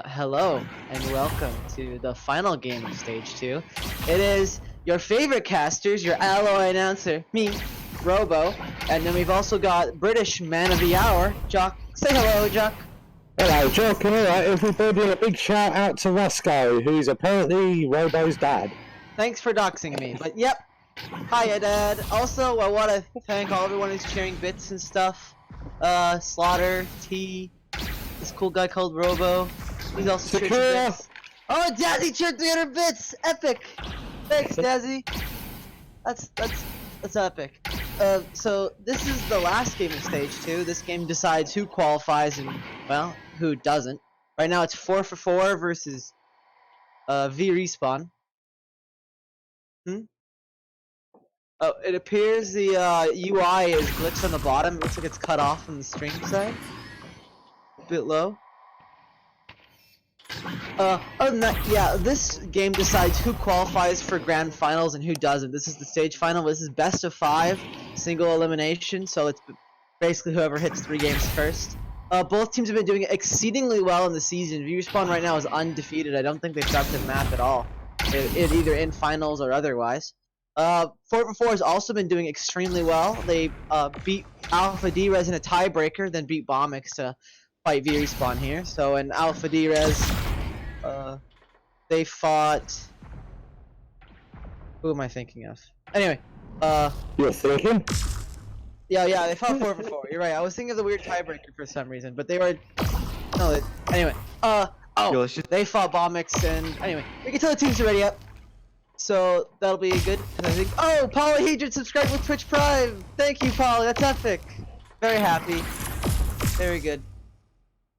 Hello and welcome to the final game of Stage 2. It is your favorite casters, your alloy announcer, me, Robo, and then we've also got British Man of the Hour, Jock. Say hello, Jock. Hello, Jock. Alright, everybody, and a big shout out to Roscoe, who's apparently Robo's dad. Thanks for doxing me, but yep. Hiya, Dad. Also, I want to thank everyone who's sharing bits and stuff. Slaughter, T, this cool guy called Robo. He's also sharing bits. Oh, Dazzy shared 300 bits! Epic! Thanks, Dazzy. That's epic. So this is the last game of Stage 2. This game decides who qualifies and, well, who doesn't. Right now it's 4 for 4 versus VRespawn. Oh, it appears the UI is glitched on the bottom. It looks like it's cut off from the stream side. A bit low. Other than that, yeah, this game decides who qualifies for grand finals and who doesn't. This is the stage final. This is best of 5, single elimination, so it's basically whoever hits 3 games first. Both teams have been doing exceedingly well in the season. VRespawn right now is undefeated. I don't think they've dropped a map at all, either in finals or otherwise. 4 for 4 has also been doing extremely well. They beat Alpha D-Res in a tiebreaker, then beat Bombix to fight VRespawn here. So in Alpha D-Res, they fought... Who am I thinking of? Anyway, You're thinking? Yeah, they fought 4 for 4. You're right. I was thinking of the weird tiebreaker for some reason, but they were... No, anyway, they fought Bombix, and anyway, we can tell the teams are ready up. So that'll be good. I think. Oh, Polyhedron subscribed with Twitch Prime. Thank you, Poly. That's epic. Very happy. Very good.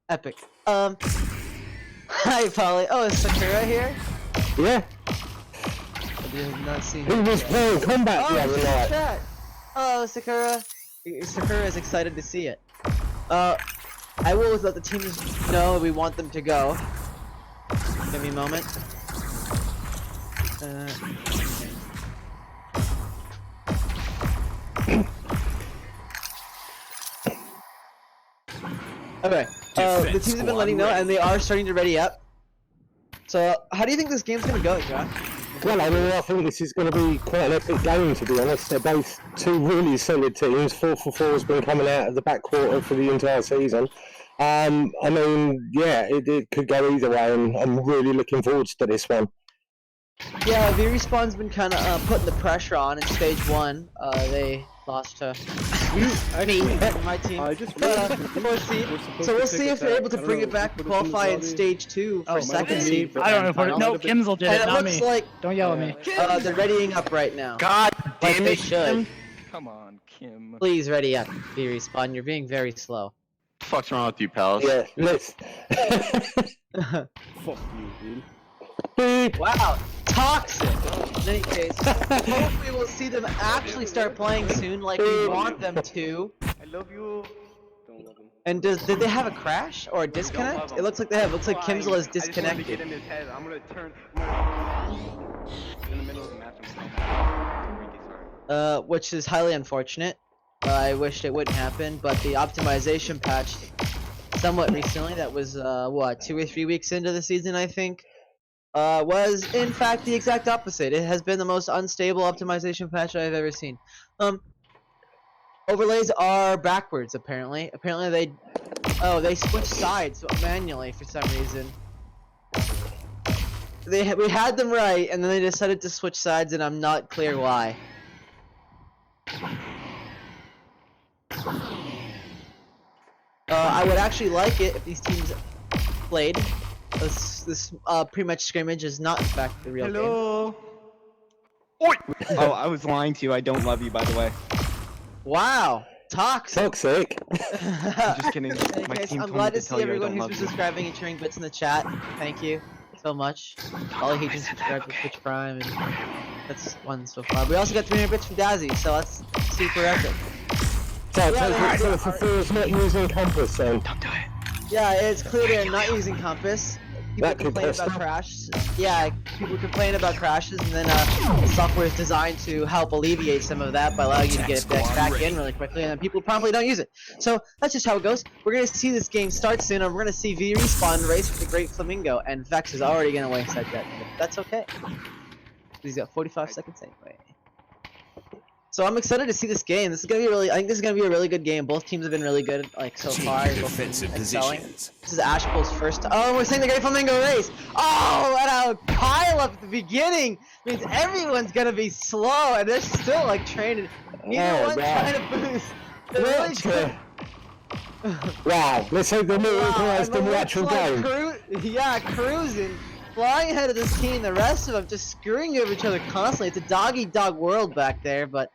Epic. Hi, Poly. Oh, is Sakura here? Yeah. I did not see her. He was playing combat the other night. Chat. Oh, Sakura. Sakura is excited to see it. I will let the teams know we want them to go. Give me a moment. Okay, the teams have been letting know, and they are starting to ready up. So, how do you think this game's gonna go, John? Well, I think this is going to be quite an epic game, to be honest. They're both two really solid teams. 4 for 4 has been coming out of the back quarter for the entire season. I mean, yeah, it could go either way, and I'm really looking forward to this one. Yeah, VRespawn's been kind of putting the pressure on in stage 1. They lost to me, my team. So we'll see if they're able to bring it back and qualify in stage 2 for second seed. I don't know if no, Kimsel did it, not me. Like, don't yell at me. They're readying up right now. God damn They it, should. Come on, Kim. Please ready up, VRespawn. You're being very slow. What the fuck's wrong with you, pals? Yeah, let's... Fuck you, dude. Wow, toxic. In any case, hopefully we'll see them actually start playing soon, like we want them to. I love you. Don't love him. And did they have a crash or a disconnect? It looks like they have. It looks like Kimsel is disconnected. I just wanted to get in his head. I'm gonna turn in the middle of the match. Which is highly unfortunate. I wished it wouldn't happen, but the optimization patch somewhat recently, that was what, 2 or 3 weeks into the season, I think, was in fact the exact opposite. It has been the most unstable optimization patch I've ever seen. Overlays are backwards apparently. Apparently they switched sides manually for some reason. We had them right, and then they decided to switch sides, and I'm not clear why. I would actually like it if these teams played. This pre-match scrimmage is not in fact the real game. Hello. Oi! Oh, I was lying to you. I don't love you, by the way. Wow, toxic. I'm just kidding. My team I'm told glad me to see tell you I everyone don't who's love been you. subscribing and sharing bits in the chat. Thank you so much. Polyhedron subscribed with Twitch Prime, and that's one so far. We also got 300 bits from Dazzy, so that's super epic. So, for 4 is not using compass then. Don't do it. Yeah, it's clear they're not using compass. people That could complain test about them. crashes. Yeah, people complain about crashes, and then the software is designed to help alleviate some of that by allowing you to get back in really quickly, and then people probably don't use it. So that's just how it goes. We're gonna see this game start soon, and we're gonna see VRespawn race for the Great Flamingo, and Vex is already gonna waste that detonator. That's okay. He's got 45 seconds anyway. So I'm excited to see this game. This is gonna be really. I think this is gonna be a really good game. Both teams have been really good, like so far. Both defensive excelling. positions. This is Ashpole's first. Oh, we're seeing the Great Flamingo race. Oh, and a pile up at the beginning means everyone's gonna be slow, and they're still like training. Neither one's trying to boost. They're really trying. Wow, let's hope they're more organized than the actual game. Yeah, cruising. Flying ahead of this team, the rest of them just screwing over each other constantly. It's a dog-eat-dog world back there, but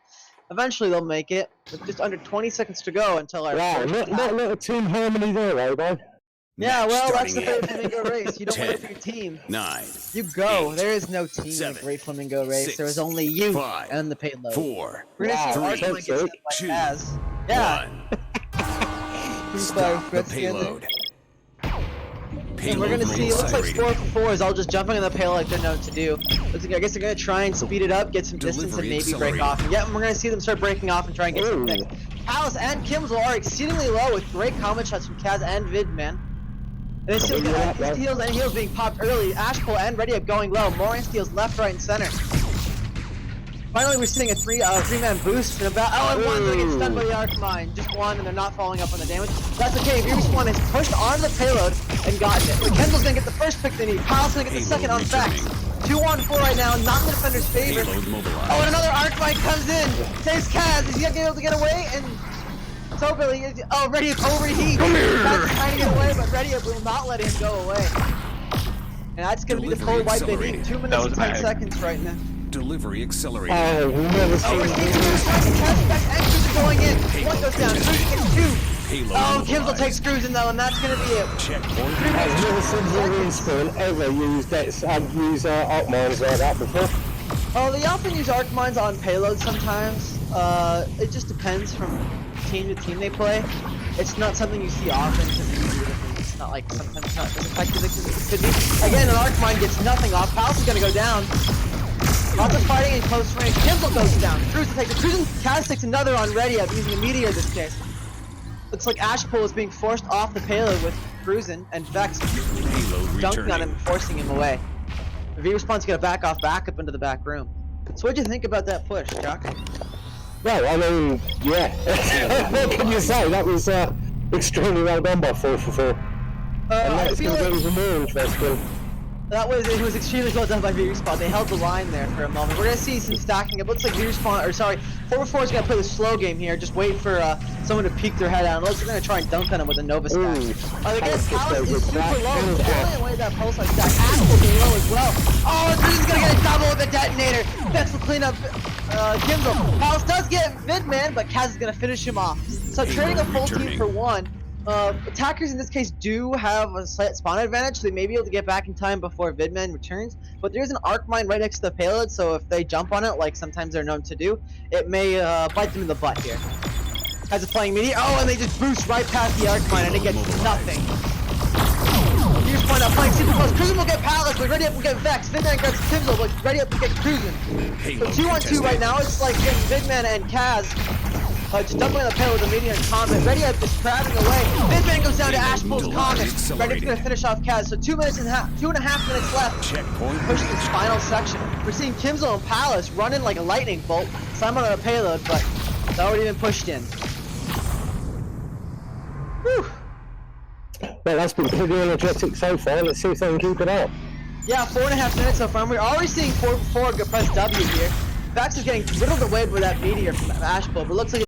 eventually they'll make it. With just under 20 seconds to go until our Wow, first not a lot of team harmony there, eh, bro? Yeah, Match well, that's starting the Great in Flamingo race. You don't 10, wait for your team. 9, You go. 8, There is no team in 7, the Great Flamingo race. 6, There is only you 5, and the payload. 4, We're gonna see Wow, Archman that's gets it. hit by 2, Kaz. Yeah. 1. Who's Stop the Fritz again there? payload. And we're gonna see, it looks like 4-4 is all just jumping on the payload like they're known to do. Looks like, I guess they're gonna try and speed it up, get some distance, and maybe break off. And yeah, we're gonna see them start breaking off and try and get some picks. Palace and Kimsel are exceedingly low with great combat shots from Kaz and Vidman. And it's still got steals and heals being popped early. Ashpole and Ready Up going low. Moran steals left, right, and center. Finally, we're seeing a three-man boost in about. Oh, and one's gonna get stunned by the arc mine. Just one, and they're not following up on the damage. That's okay. VRespawn has pushed onto the payload and gotten it. But Kendall's gonna get the first pick they need. Kyle's gonna get the second on Vex. 2-on-4 right now, not in the defender's favor. Oh, and another arc mine comes in. Saves Kaz. Is he gonna be able to get away? And so Billy, oh, Ready Up overheat. Kaz is trying to get away, but Ready Up will not let him go away. And that's gonna be the full wipe they need. 2 minutes and 10 seconds right now. Delivery accelerated. Oh, we've never seen Cruise going in. One goes down. Cruise gets 2. Payload Oh, Kimsel takes Cruise in though, and that's gonna be it. Checkpoint. I've never seen VRespawn ever use arc mines like that before. Oh, they often use arc mines on payloads sometimes. It just depends from team to team they play. It's not something you see often because it's not like sometimes it's not as effective as it could be. Again, an arc mine gets nothing off. Palace is gonna go down. Lots of fighting in close range. Kimsel goes down. Cruise takes it. Cruise and Kaz takes another on Ready Up using a meteor this case. Looks like Ashpole is being forced off the payload with Cruisin and Vex dunking on him and forcing him away. VRespawn's gonna back up into the back room. So what'd you think about that push, Chuck? Well, I mean, yeah. What can you say? That was extremely well done by 4-4. And I that's feel going to like be even more interesting. it was extremely well done by VRespawn. They held the line there for a moment. We're gonna see some stacking. It looks like 4-4 is gonna play the slow game here. Just wait for someone to peek their head out. It looks like they're gonna try and dunk on him with a Nova stack. Again, Palace is super low. It's only away that pulse like stack. Ashpole's being low as well. Oh, Cruisin's gonna get a double with the detonator. Vex will clean up Kimsel. Palace does get Vidman, but Kaz is gonna finish him off. So trading a full team for one. Attackers in this case do have a slight spawn advantage, so they may be able to get back in time before Vidman returns, but there's an arc mine right next to the payload, so if they jump on it, like sometimes they're known to do, it may bite them in the butt here. As it's playing meteor, oh, and they just boost right past the arc mine, and it gets nothing. Here's point out, playing super close. Cruisin will get Palace, but Ready Up will get Vex. Vidman grabs Kimsel, but Ready Up will get Cruisin. So 2-on-2 right now, it's like Vidman and Kaz. Just dumping on the payload with a meteor and combat. Ready Up just crabbing away. Vidman goes down to Ashpole's comet. Ready Up's gonna finish off Kaz. So 2.5 minutes left. Checkpoint. Pushing this final section. We're seeing Kimsel and Palace running like a lightning bolt. Simon on a payload, but it's already been pushed in. Whew. Well, that's been pretty energetic so far. Let's see if they can keep it up. Yeah, 4.5 minutes so far. We're already seeing 4-4 press W here. Vex is getting riddled away by that meteor from Ashpole, but it looks like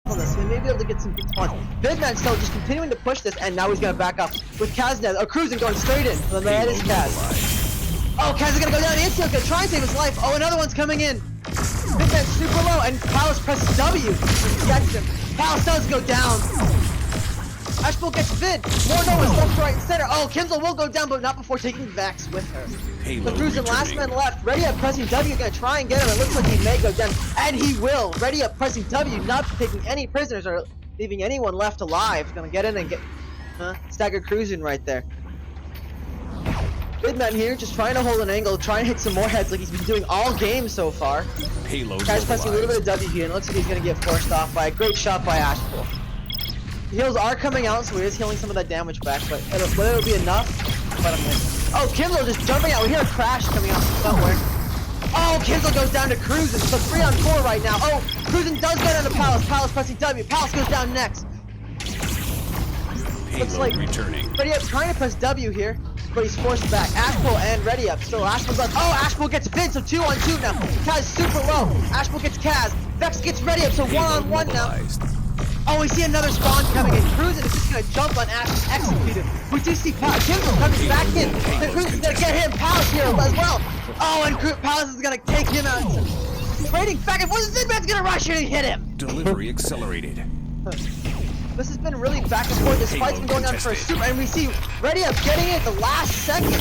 on this. He may be able to get some good spawns. Vidman still just continuing to push this, and now he's gonna back up with Kaz now. Cruising going straight in. And that is Kaz. Oh, Kaz is gonna go down. Instantly gonna try and save his life. Oh, another one's coming in. Vidman's super low, and Palace presses W. Gets him. Palace does go down. Ashbull gets Vid. More no one's left, right, and center. Oh, Kimzel will go down, but not before taking Vex with her. The Cruiser, last man left. Ready up, pressing W, gonna try and get him. It looks like he may go down, and he will. Ready up, pressing W, not taking any prisoners or leaving anyone left alive. Gonna get in and get Stagger Cruising right there. Vidman here, just trying to hold an angle, trying to hit some more heads like he's been doing all game so far. Cash pressing a little bit of W here, and it looks like he's gonna get forced off by a great shot by Ashbull. Heals are coming out, so he is healing some of that damage back, but it'll be enough. But I'm in. Oh, Kimzel just jumping out. We hear a crash coming out from somewhere. Oh, Kimzel goes down to Cruisin. So 3 on 4 right now. Oh, Cruisin does go down to Palace. Palace pressing W. Palace goes down next. Looks like Ready Up trying to press W here, but he's forced back. Ashbull and Ready Up. Still Ashbull's left. Oh, Ashbull gets Vid, so 2 on 2 now. Kaz super low. Ashbull gets Kaz. Vex gets Ready Up, so 1 on 1 now. Oh, we see another spawn coming in. Cruisin is just gonna jump on Ash and execute him. We do see Kimzel coming back in. The Cruisin's gonna get him. Palace here as well. Oh, and Palace is gonna take him out. Trading back and forth. Zidman's gonna rush in and hit him. Delivery accelerated. This has been really back and forth. This fight's been going on for a super, and we see Ready Up getting it at the last second.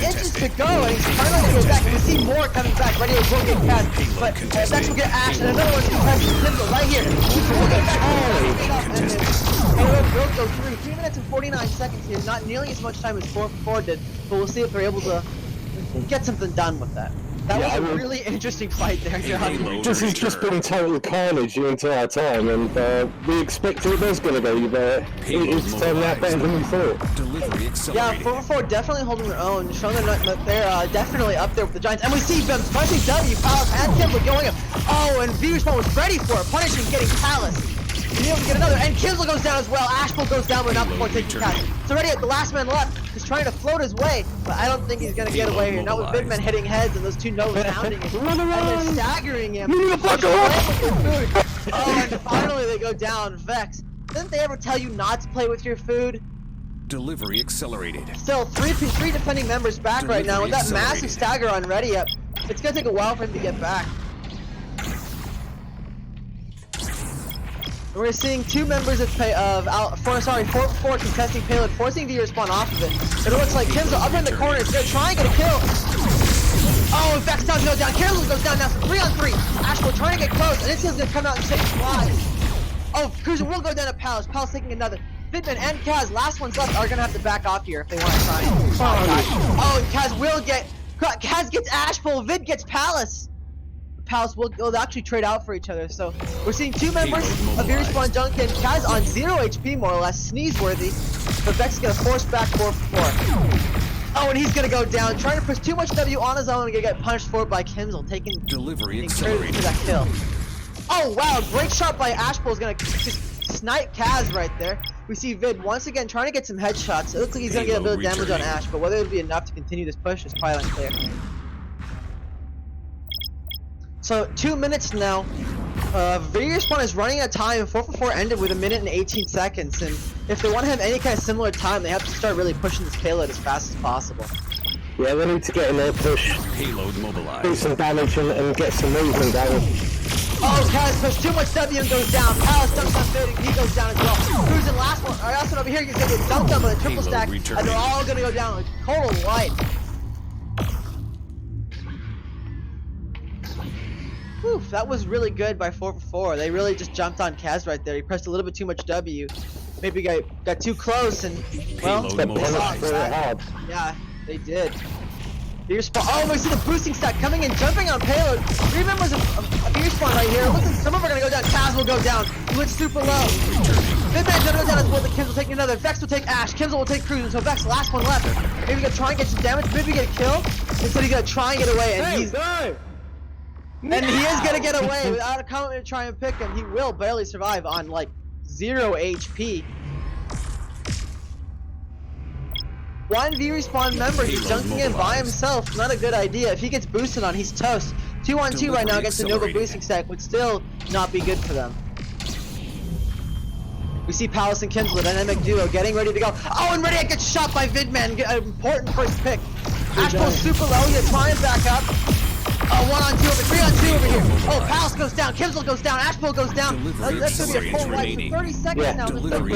Inches to go, and he's finally gonna go back. And we see more coming back. Ready Up will get Kaz, but Vex will get Ash, and another one's pressing Kimzel right here. We'll get back and we'll go through 3 minutes and 49 seconds here. Not nearly as much time as 4 did, but we'll see if they're able to get something done with that. That was a really interesting fight there, John. This has just been total carnage the entire time, and we expected it was going to be, but it's turned out better than we thought. Yeah, 4 definitely holding their own, showing that they're definitely up there with the Giants. And we see them pressing W, Palace and Kimzel going up. Oh, and VRespawn was ready for it, punishing, getting Palace. Being able to get another, and Kimzel goes down as well. Ashbull goes down, but not before taking Kaz. So Ready Up, the last man left, is trying to float his way, but I don't think he's gonna get away here. Not with Vidman hitting heads and those 2 no's pounding him, and then staggering him. Oh, and finally they go down. Vex, didn't they ever tell you not to play with your food? Delivery accelerated. Still, three defending members back right now with that massive stagger on Ready Up. It's gonna take a while for him to get back. We're seeing 2 members of 4 contesting payload, forcing VRespawn off of it. It looks like Kimzel up in the corner is gonna try and get a kill. Oh, Vex does go down. Kimzel goes down now. 3 on 3. Ashbull trying to get close, and this is gonna come out and save his lives. Oh, Cruiser will go down to Palace. Palace taking another. Vidman and Kaz, last ones left, are gonna have to back off here if they want to try. Oh, and Kaz will get. Kaz gets Ashbull. Vid gets Palace. Palace will actually trade out for each other. So we're seeing 2 members of VRespawn Junkin. Kaz on 0 HP more or less, sneeze-worthy. But Vex is gonna force back 4 for 4. Oh, and he's gonna go down, trying to push too much W on his own and get punished for it by Kimzel, taking Delivery accelerated for that kill. Oh wow, great shot by Ashbull is gonna just snipe Kaz right there. We see Vid once again trying to get some headshots. It looks like he's gonna get a bit of damage on Ash, but whether it'll be enough to continue this push is probably unclear. So 2 minutes now. VRespawn is running out of time. 4 for 4 ended with 1 minute and 18 seconds. And if they want to have any kind of similar time, they have to start really pushing this payload as fast as possible. Yeah, they need to get in there, push, payload mobilized, do some damage and get some movement going. Oh, Kaz pushed too much W and goes down. Palace dumps on Vid and he goes down as well. Cruising last one. Last one over here, he's going to get dumped on with a triple stack. And they're all going to go down. It's total light. Whew, that was really good by 4 for 4. They really just jumped on Kaz right there. He pressed a little bit too much W. Maybe got too close and, well, yeah, they did. VRespawn. Oh, we see the boosting stack coming in, jumping on payload. 3 members of VRespawn right here. Looks like some of them are going to go down. Kaz will go down. He went super low. Vidman's going to go down as well. The Kimzel will take another. Vex will take Ash. Kimzel will take Cruisin. So Vex, last one left. Maybe going to try and get some damage. Maybe get a kill. Instead he's going to try and get away. And he's... And he is gonna get away without a comment to try and pick him. He will barely survive on like 0 HP. 1 VRespawn member, he's junking in by himself. Not a good idea. If he gets boosted on, he's toast. 2 on 2 right now against the Nova boosting stack would still not be good for them. We see Palace and Kinsler, dynamic duo, getting ready to go. Oh, and Ready gets shot by Vidman. An important first pick. Ashpole's super low. He's trying back up. 1-on-2 over 3-on-2 over here. Oh, Palace goes down. Kinsler goes down. Ashpole goes down. That's going to be a full wipe. So 30 seconds now. Delivery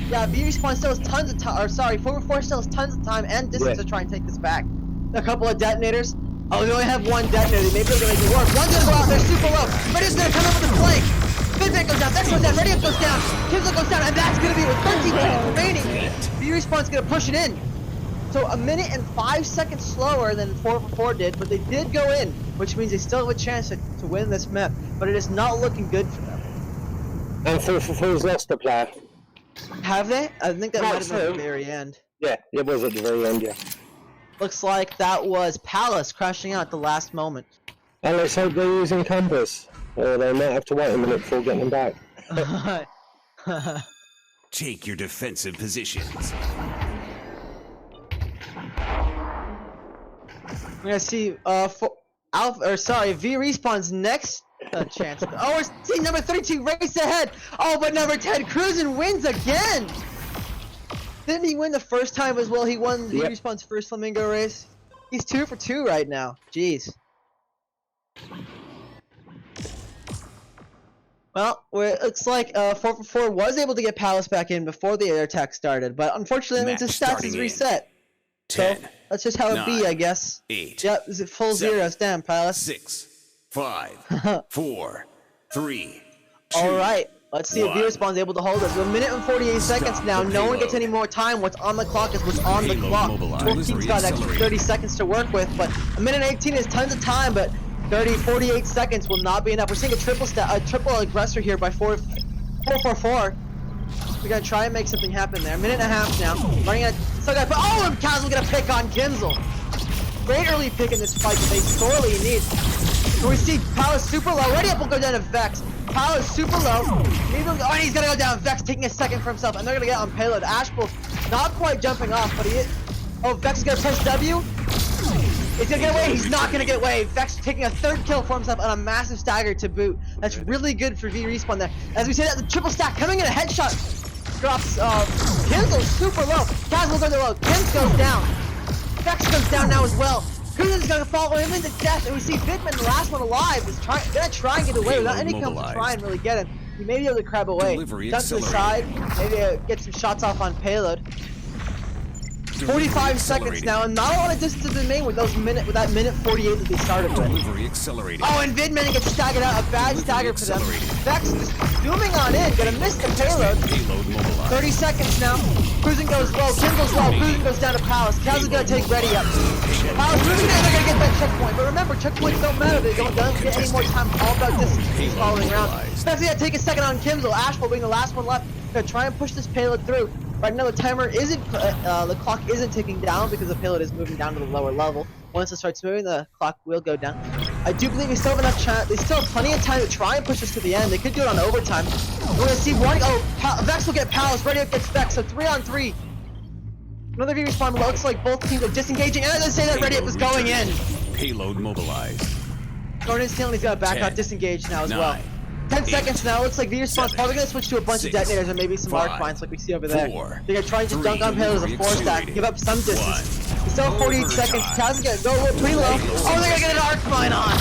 Yeah, VRespawn still has tons of time. Or sorry, 4v4 still has tons of time and distance to try and take this back. A couple of detonators. Oh, they only have one detonator. Maybe they're gonna make it work. One's gonna go out there super low. Ready's gonna come over the flank. Vidman goes down. Vex goes down. Ready goes down. Kinsler goes down, and that's gonna be with 13 seconds remaining. VRespawn's gonna push it in. So 1 minute and 5 seconds slower than 4v4 did, but they did go in, which means they still have a chance to win this map. But it is not looking good for them. And 4v4's lost a player. Have they? I think that might have been at the very end. Yeah, it was at the very end, yeah. Looks like that was Palace crashing out at the last moment. And let's hope they're using Compass, or they might have to wait a minute before getting them back. Take your defensive positions. We're gonna see VRespawn's next chance. Oh, we're seeing number 32 race ahead. Oh, but number 10 Cruisin wins again. Didn't he win the first time as well? He won VRespawn's first Flamingo race. He's 2 for 2 right now. Jeez. Well, it looks like 4for4 was able to get Palace back in before the air attack started, but unfortunately that means his stats is reset. 10, so that's just how it be, I guess. 8. Yep, is it full 7, zeros? Damn, Palace. 6, 5, 4, 3, 2. All right. Let's see if VRespawn's able to hold us. 1 minute and 48 seconds now. No one gets any more time. What's on the clock is what's on the clock. Both teams got an extra 30 seconds to work with, but 1 minute 18 is tons of time, but 48 seconds will not be enough. We're seeing a triple aggressor here by 4for4. We're gonna try and make something happen there. 1.5 minutes now. Running at and Kaz's gonna pick on Kinzel. Great early pick in this fight that they sorely need. So we see Palace super low. Ready up will go down to Vex. Palace super low. And he's gonna go down. Vex taking a second for himself, and they're gonna get on payload. Ashpole not quite jumping off, but he is. Oh, Vex is gonna press W. He's gonna get away. He's not gonna get away. Vex taking a 3rd kill for himself and a massive stagger to boot. That's really good for VRespawn there. As we say that, the triple stack coming in a headshot. Drops Kinzel super low. Kaz will go low. Kims goes down. Vex goes down now as well. Kuzin's gonna follow him into death, and we see Vidman, the last one alive, is gonna try and get away without any comes to try and really get him. He may be able to crab away. Jump to the side, maybe get some shots off on payload. 45 seconds now, and not a lot of distance has been made with that minute 48 that they started with. Delivery accelerated. Oh, and Vidman gets staggered out, a bad stagger for them. Vex just zooming on in, gonna miss the payload. 30 seconds now. Cruisin goes low, Kinzel's low, Cruisin goes down to Palace. Kaz is gonna take Ready up. Palace moving down, they're gonna get that checkpoint. But remember, checkpoints don't matter, they don't get any more time, all about distance he's following around. Vex is gonna take a second on Kinzel, Ashpole being the last one left. Gonna try and push this payload through. Right now the timer isn't, the clock isn't ticking down because the payload is moving down to the lower level. Once it starts moving, the clock will go down. I do believe we still have enough chance. They still have plenty of time to try and push this to the end. They could do it on overtime. We're gonna see one. Oh, Vex will get Palace. Ready gets Vex. So 3-on-3. Another VRespawn. Looks like both teams are disengaging. And as I say that, Ready is going in. Payload mobilized. Going instantly. He's gonna back out, disengage now as well. 10 seconds now. Looks like VRespawn's probably gonna switch to a bunch of detonators and maybe some arc mines like we see over there. They're trying to dunk on payload as a 4-stack, give up some distance. We still have 48 seconds. Kaz is gonna go pretty low. Oh, they're gonna get an arc mine on.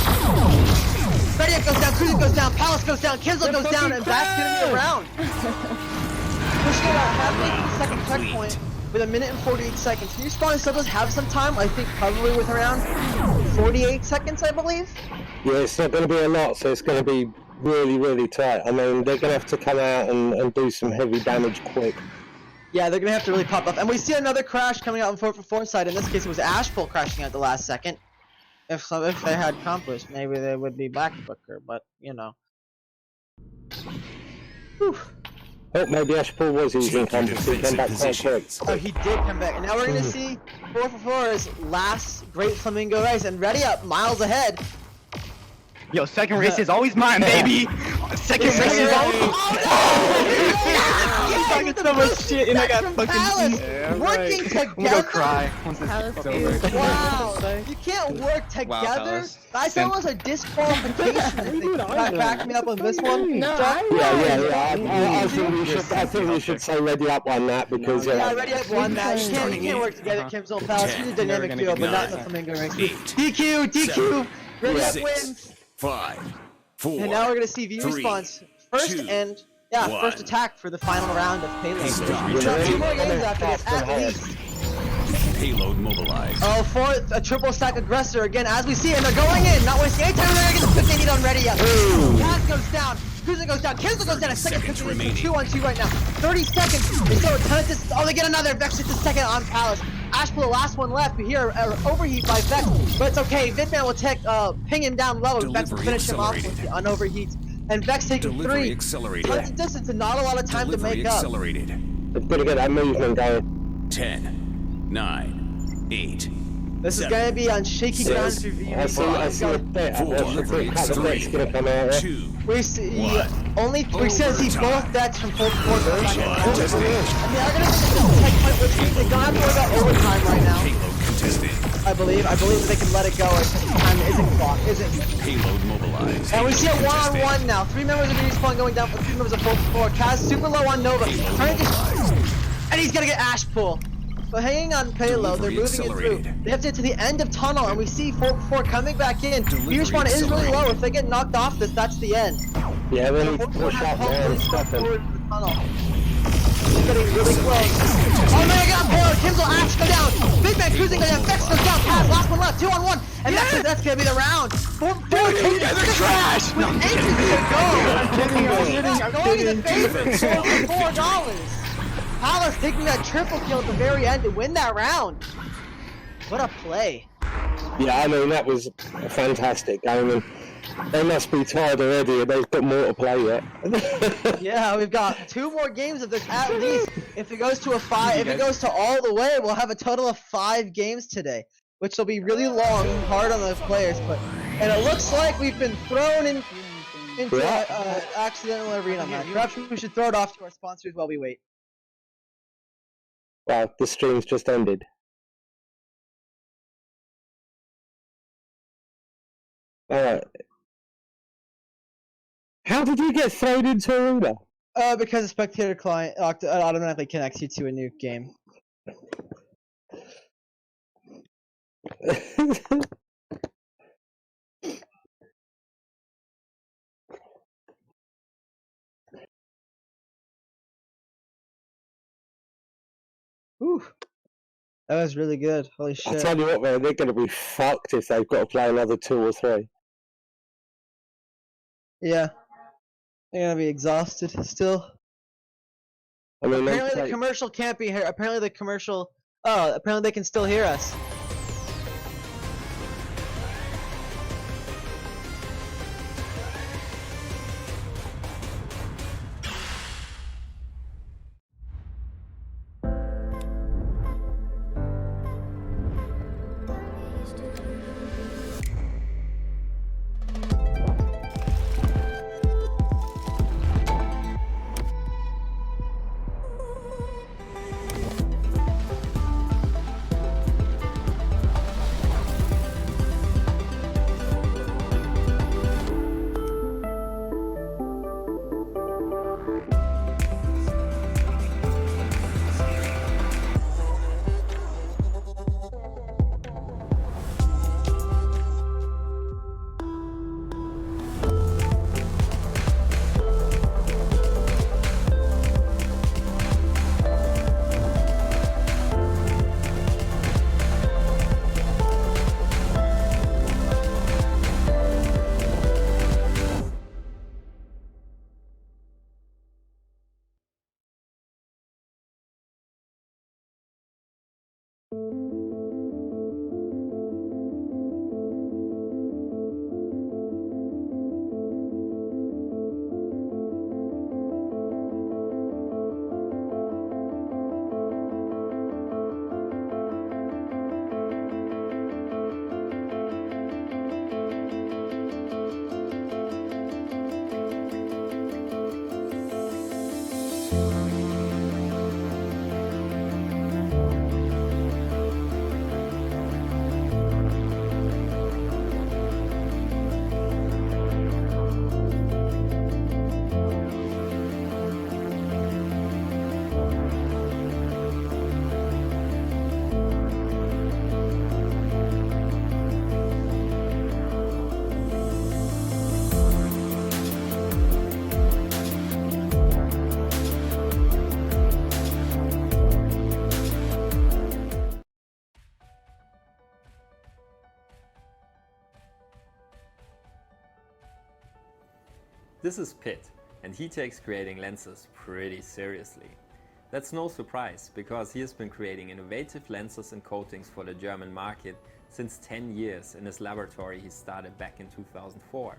Ready goes down, Cruisin goes down, Palace goes down, Kinsler goes down, and that's gonna be around. Pushing it out halfway to the second checkpoint with 1 minute and 48 seconds. VRespawn still does have some time. I think probably with around 48 seconds, I believe. Yeah, it's not going to be a lot, so it's going to be really, really tight. I mean, they're going to have to come out and do some heavy damage quick. Yeah, they're going to have to really pop up. And we see another crash coming out on 4for4 side. In this case, it was Ashpole crashing out the last second. If they had Compass, maybe they would be back quicker, but, you know. Whew. Oh, maybe Ashpole was using Compass, he came back quite quick. Oh, he did come back. And now we're going to see 4for4's last Great Flamingo race. And Ready Up, miles ahead. Yo, second race is always mine, baby! Second race is always Oh, no! so much shit and I got From fucking Palace, Yeah, working right. together. I'm gonna go cry once this Palace is is- over. Wow, you can't work together. Palace. That's almost a disqualification. If they back me up on this one. No, Jack. I think we should say Ready Up on that because Yeah, Ready Up won that. You can't work together. Kim's on Palace. He's a dynamic Never duo, gonna but not get the Flamingo ranks. Eight, DQ. Ready Up 6, wins. 5, 4. And now we're gonna see VRespawn's first two, and one. first attack for the final round of Payload. Stop. We've got 2 more games after this, at least. Payload mobilized. Oh, fourth, a triple stack aggressor again, as we see, and they're going in, not wasting any time. They're gonna get the pick they need on Ready Up. Kaz goes down, Cruiser goes down, Kinsel goes down, a second pick. Seconds It's remaining. 2-on-2 right now. 30 seconds. They still a ton of distance. Oh, they get another. Vex gets the second on Palace. Ashpool, the last one left. We hear overheat by Vex, but it's okay. Vidman will take, ping him down low, and Vex will Delivery finish him off with accelerated. the unoverheat. And Vex taking Delivery 3. accelerated. Tons of distance and not a lot of time to Delivery make up. accelerated. it's going to get that movement going. 10, 9, 8. This is gonna be on shaky ground for I see a bit. Four, Delivery three, going to come out. 2. We see One. we see both decks from full quarter. And they are Contested. gonna take point, which means they don't have to worry about overtime right now. Payload contested. I believe that they can let it go. Time isn't clocked, isn't. Payload mobilized. And we see a Payload one-on-one contested. now. 3 members of VRespawn going down for 3 members of full 4. Kaz super low on Nova, trying to get, and he's gonna get Ash pull. But hanging on Payload, they're Delivery moving it through. accelerated. They have to get to the end of tunnel, and we see 4 coming back in. Delivery VRespawn is really low. accelerated. If they get knocked off this, that's the end. Yeah, they need to Forward push up has there and pulled stuff forward them. to the tunnel. He's getting really close. Oh my god, Payload, Kimsel, Axe go down. Big man cruising go down. Vex goes down. Kaz, last one left. 2-on-1. And that's gonna be the round. 4 Yeah, they're trash! with ages to go. I'm going in the favor. $4. Palace taking that triple kill at the very end to win that round. What a play. Yeah, I mean, that was a fantastic game. And they must be tired already, and they've got more to play yet. Yeah, we've got 2 more games of this at least. If it goes to a 5, if it goes to all the way, we'll have a total of 5 games today, which will be really long, hard on the players. And it looks like we've been thrown into accidental arena match. Perhaps we should throw it off to our sponsors while we wait. Wow, the stream's just ended. Alright. How did you get thrown into arena? Because the spectator client automatically connects you to a new game. Ooh, that was really good. Holy I shit! tell you what, man, they're going to be fucked if they've got to play another 2 or 3. Yeah, they're gonna be exhausted still. I mean, Apparently the commercial can't be here. Apparently the commercial. Oh, apparently they can still hear us. This is Pitt, and he takes creating lenses pretty seriously. That's no surprise, because he has been creating innovative lenses and coatings for the German market since 10 years in his laboratory he started back in 2004.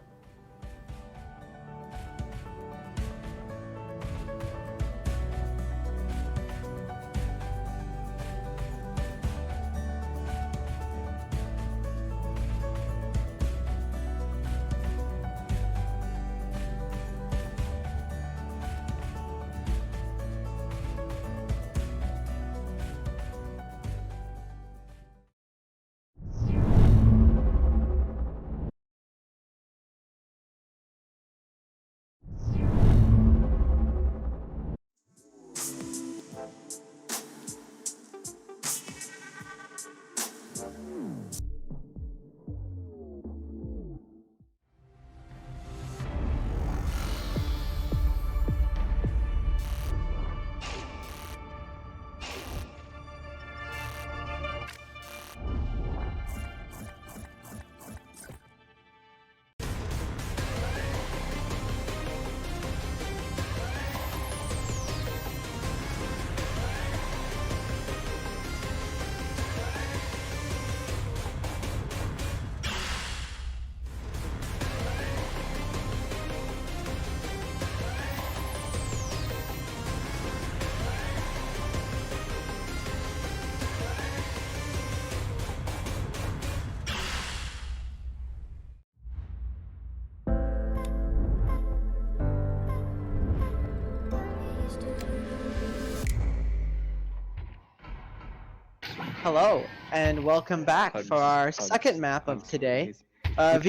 Hello, and welcome back for our second map of today. Right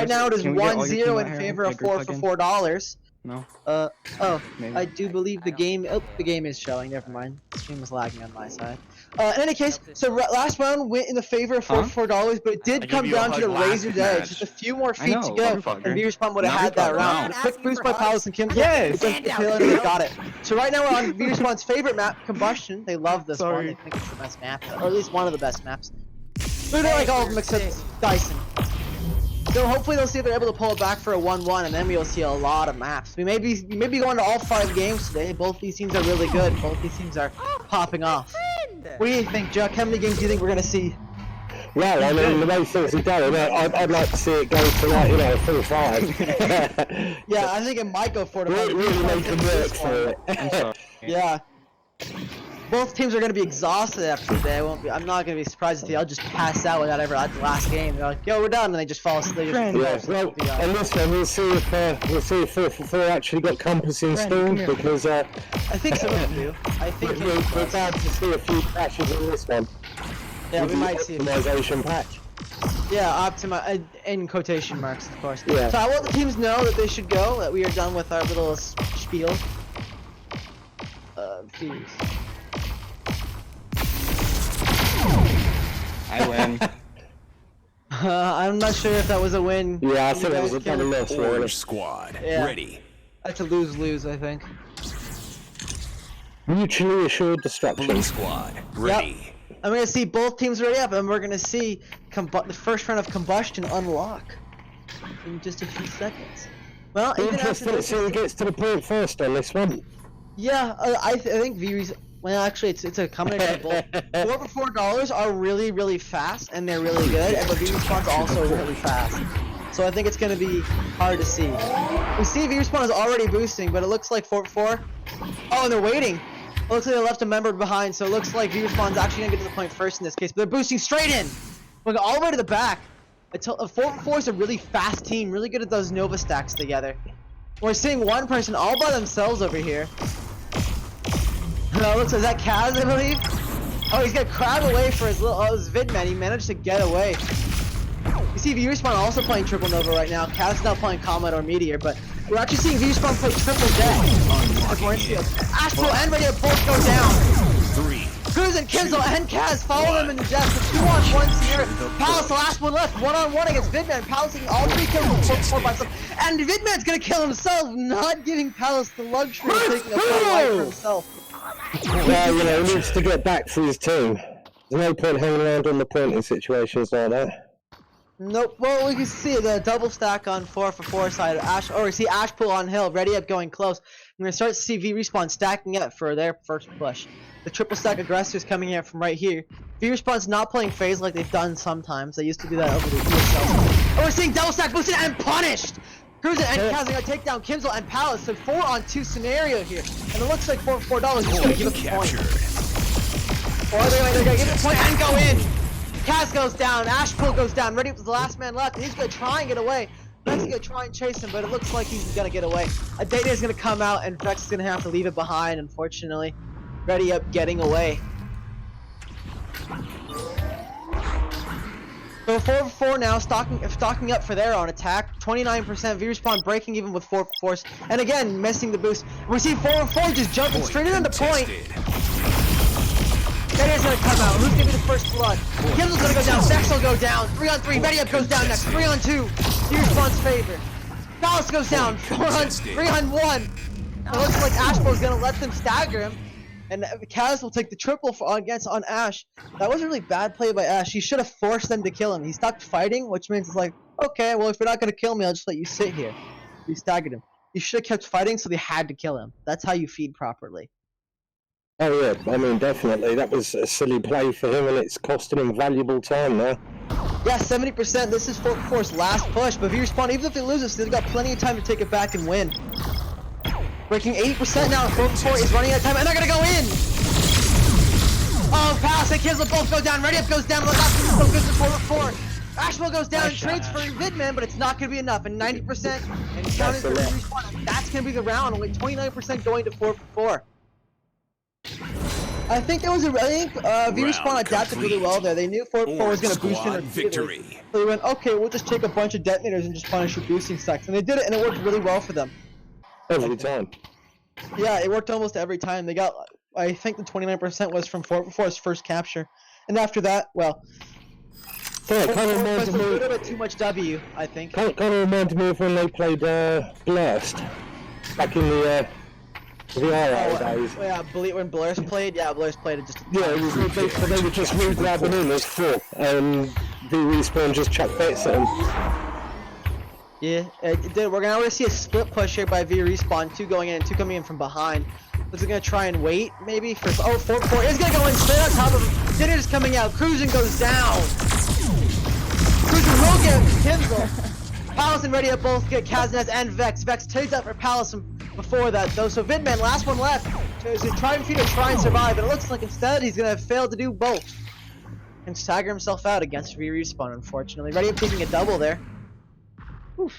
now it is 1-0 in favor of 4 for $4. No. Maybe. I do believe the game. Oh, the game is showing. Never mind. The stream was lagging on my side. In any case, so last round went in the favor of 4 for $4, but it did come down to the razor's edge. Just a few more feet to go, and VRespawn would have had that round. A quick boost by Palace and Kim. Yes. They got it. So right now we're on VRespawn's favorite map, Combustion. They love this one. They think it's the best map, or at least one of the best maps. But they like all of them except Dyson. So hopefully they'll see if they're able to pull it back for a 1-1, and then we'll see a lot of maps. We may be going to all 5 games today. Both these teams are really good. Both these teams are popping off. What do you think, Chuck? How many games do you think we're gonna see? Well, I mean, the way things are going, I'd like to see it go to, like, 4-5. Yeah, I think it might go 4-5. Really make them work for it. I'm sorry. Yeah. Both teams are going to be exhausted after today. I'm not going to be surprised if they'll just pass out without ever at the last game. They're like, yo, we're done, and they just fall asleep. Yeah, well, on this one, we'll see if 4 for 4 actually got compass installed, because I think some of them do. I think we're about to see a few crashes in this one. Yeah, we might see optimization patch. Yeah, in quotation marks, of course. Yeah. So I want the teams know that they should go, that we are done with our little spiel. Views. I win. I'm not sure if that was a win. Yeah, I think that was a double loss. Orange squad, ready. That's a lose-lose, I think. Mutually assured destruction. Blue squad, ready. Yep. I'm gonna see both teams ready up, and we're gonna see the first round of Combustion unlock in just a few seconds. Well, even interesting to see who gets to the point first on this one. Yeah, I think VRes. Well, actually, it's a combination of both. 4 for $4 are really, really fast, and they're really good, and the VRespawn's also really fast. So I think it's going to be hard to see. We see VRespawn is already boosting, but it looks like 4 for 4. Oh, and they're waiting. It looks like they left a member behind, so it looks like VRespawn's actually going to get to the point first in this case. But they're boosting straight in. We're going all the way to the back. 4 for 4 is a really fast team, really good at those Nova stacks together. We're seeing one person all by themselves over here. No, looks like, is that Kaz, I believe? Oh, he's got crab away for his his Vidman. He managed to get away. You see VRespawn also playing Triple Nova right now. Kaz is now playing Comet or Meteor, but we're actually seeing VRespawn play Triple Death. Astro and Radio both go down. 3. Cruz and Kinzel and Kaz follow them in the death. The 2-on-1 here. Palace, the last one left. 1-on-1 against Vidman. Palace taking all 3 kills with 4 by himself. And Vidman's gonna kill himself, not giving Palace the luxury of taking a full life for himself. Well, you know, he needs to get back for his team. There's no point hanging around on the point in situations like that. Nope. Well, we can see the double stack on 4-for-4 side of Ash. Or we see Ash pull on hill, ready up going close. We're gonna start to see VRespawn stacking up for their first push. The triple stack aggressors coming in from right here. VRespawn's not playing phase like they've done sometimes. They used to do that over the ECFL. And we're seeing double stack boosted and punished. Cruising and Kaz are gonna take down Kimzel and Palace. So 4-on-2 scenario here, and it looks like $4 is just gonna give it the point. Or they're gonna give it a point and go in. Kaz goes down, Ashpool goes down, ready for the last man left, and he's gonna try and get away. Vex is gonna try and chase him, but it looks like he's gonna get away. A Data is gonna come out, and Vex is gonna have to leave it behind, unfortunately. Ready up, getting away. So 4-for-4 now, stocking up for their own attack. 29%, VRespawn breaking even with 4-for-4s, and again, missing the boost. We see 4-for-4 just jumping straight into the point. Data's gonna come out. Who's gonna be the first blood? Kimzel's gonna go down. Vex will go down. 3-on-3. Ready up goes down next. 3-on-2. VRespawn's favor. Palace goes down. 3-on-1. It looks like Ashpo's gonna let them stagger him, and Kaz will take the triple on Ash. That was a really bad play by Ash. He should have forced them to kill him. He stopped fighting, which means it's like, okay, well if you're not gonna kill me, I'll just let you sit here. He staggered him. You should have kept fighting, so they had to kill him. That's how you feed properly. Oh yeah, I mean definitely. That was a silly play for him, and it's costing him valuable time now. Yeah, 70%. This is 4-for-4's last push, but VRespawn, even if they lose this, they've got plenty of time to take it back and win. Breaking 80% now, 4-for-4 is running out of time, and they're gonna go in! Oh, Palace and Kimzel both go down, Ready Up goes down, but that's so good for 4-for-4. Ashwell goes down and trades for Vidman, but it's not gonna be enough, and 90% and counting for VRespawn. That's gonna be the round, only 29% going to 4-for-4. I think VRespawn adapted really well there. They knew 4-for-4 was going to boost in repeatedly. So they went, okay, we'll just take a bunch of detonators and just punish your boosting stacks. And they did it, and it worked really well for them. Every time. Yeah, it worked almost every time. They got, I think the 29% was from 4-for-4's first capture. And after that, well, yeah, kind of reminded a little bit too much W, I think. Kind of reminded me of when they played Blast back in the VR days. Yeah, when Blur's played, Blur's played it just a yeah, they were just re-grabbing in as 4, and VRespawn just chucked bets at them. Yeah, it did. We're gonna see a split push here by VRespawn, 2 going in and 2 coming in from behind. Was it gonna try and wait, maybe? For 4-4 is gonna go in straight on top of him. Dinner's coming out, Cruising goes down. Cruising will get Kimzel. Palace and Ready Up both get Kazanez and Vex. Vex takes out for Palace before that, though. So Vidman, last one left, is going to try and survive, but it looks like instead he's going to fail to do both. And stagger himself out against VRespawn, unfortunately. Ready Up taking a double there.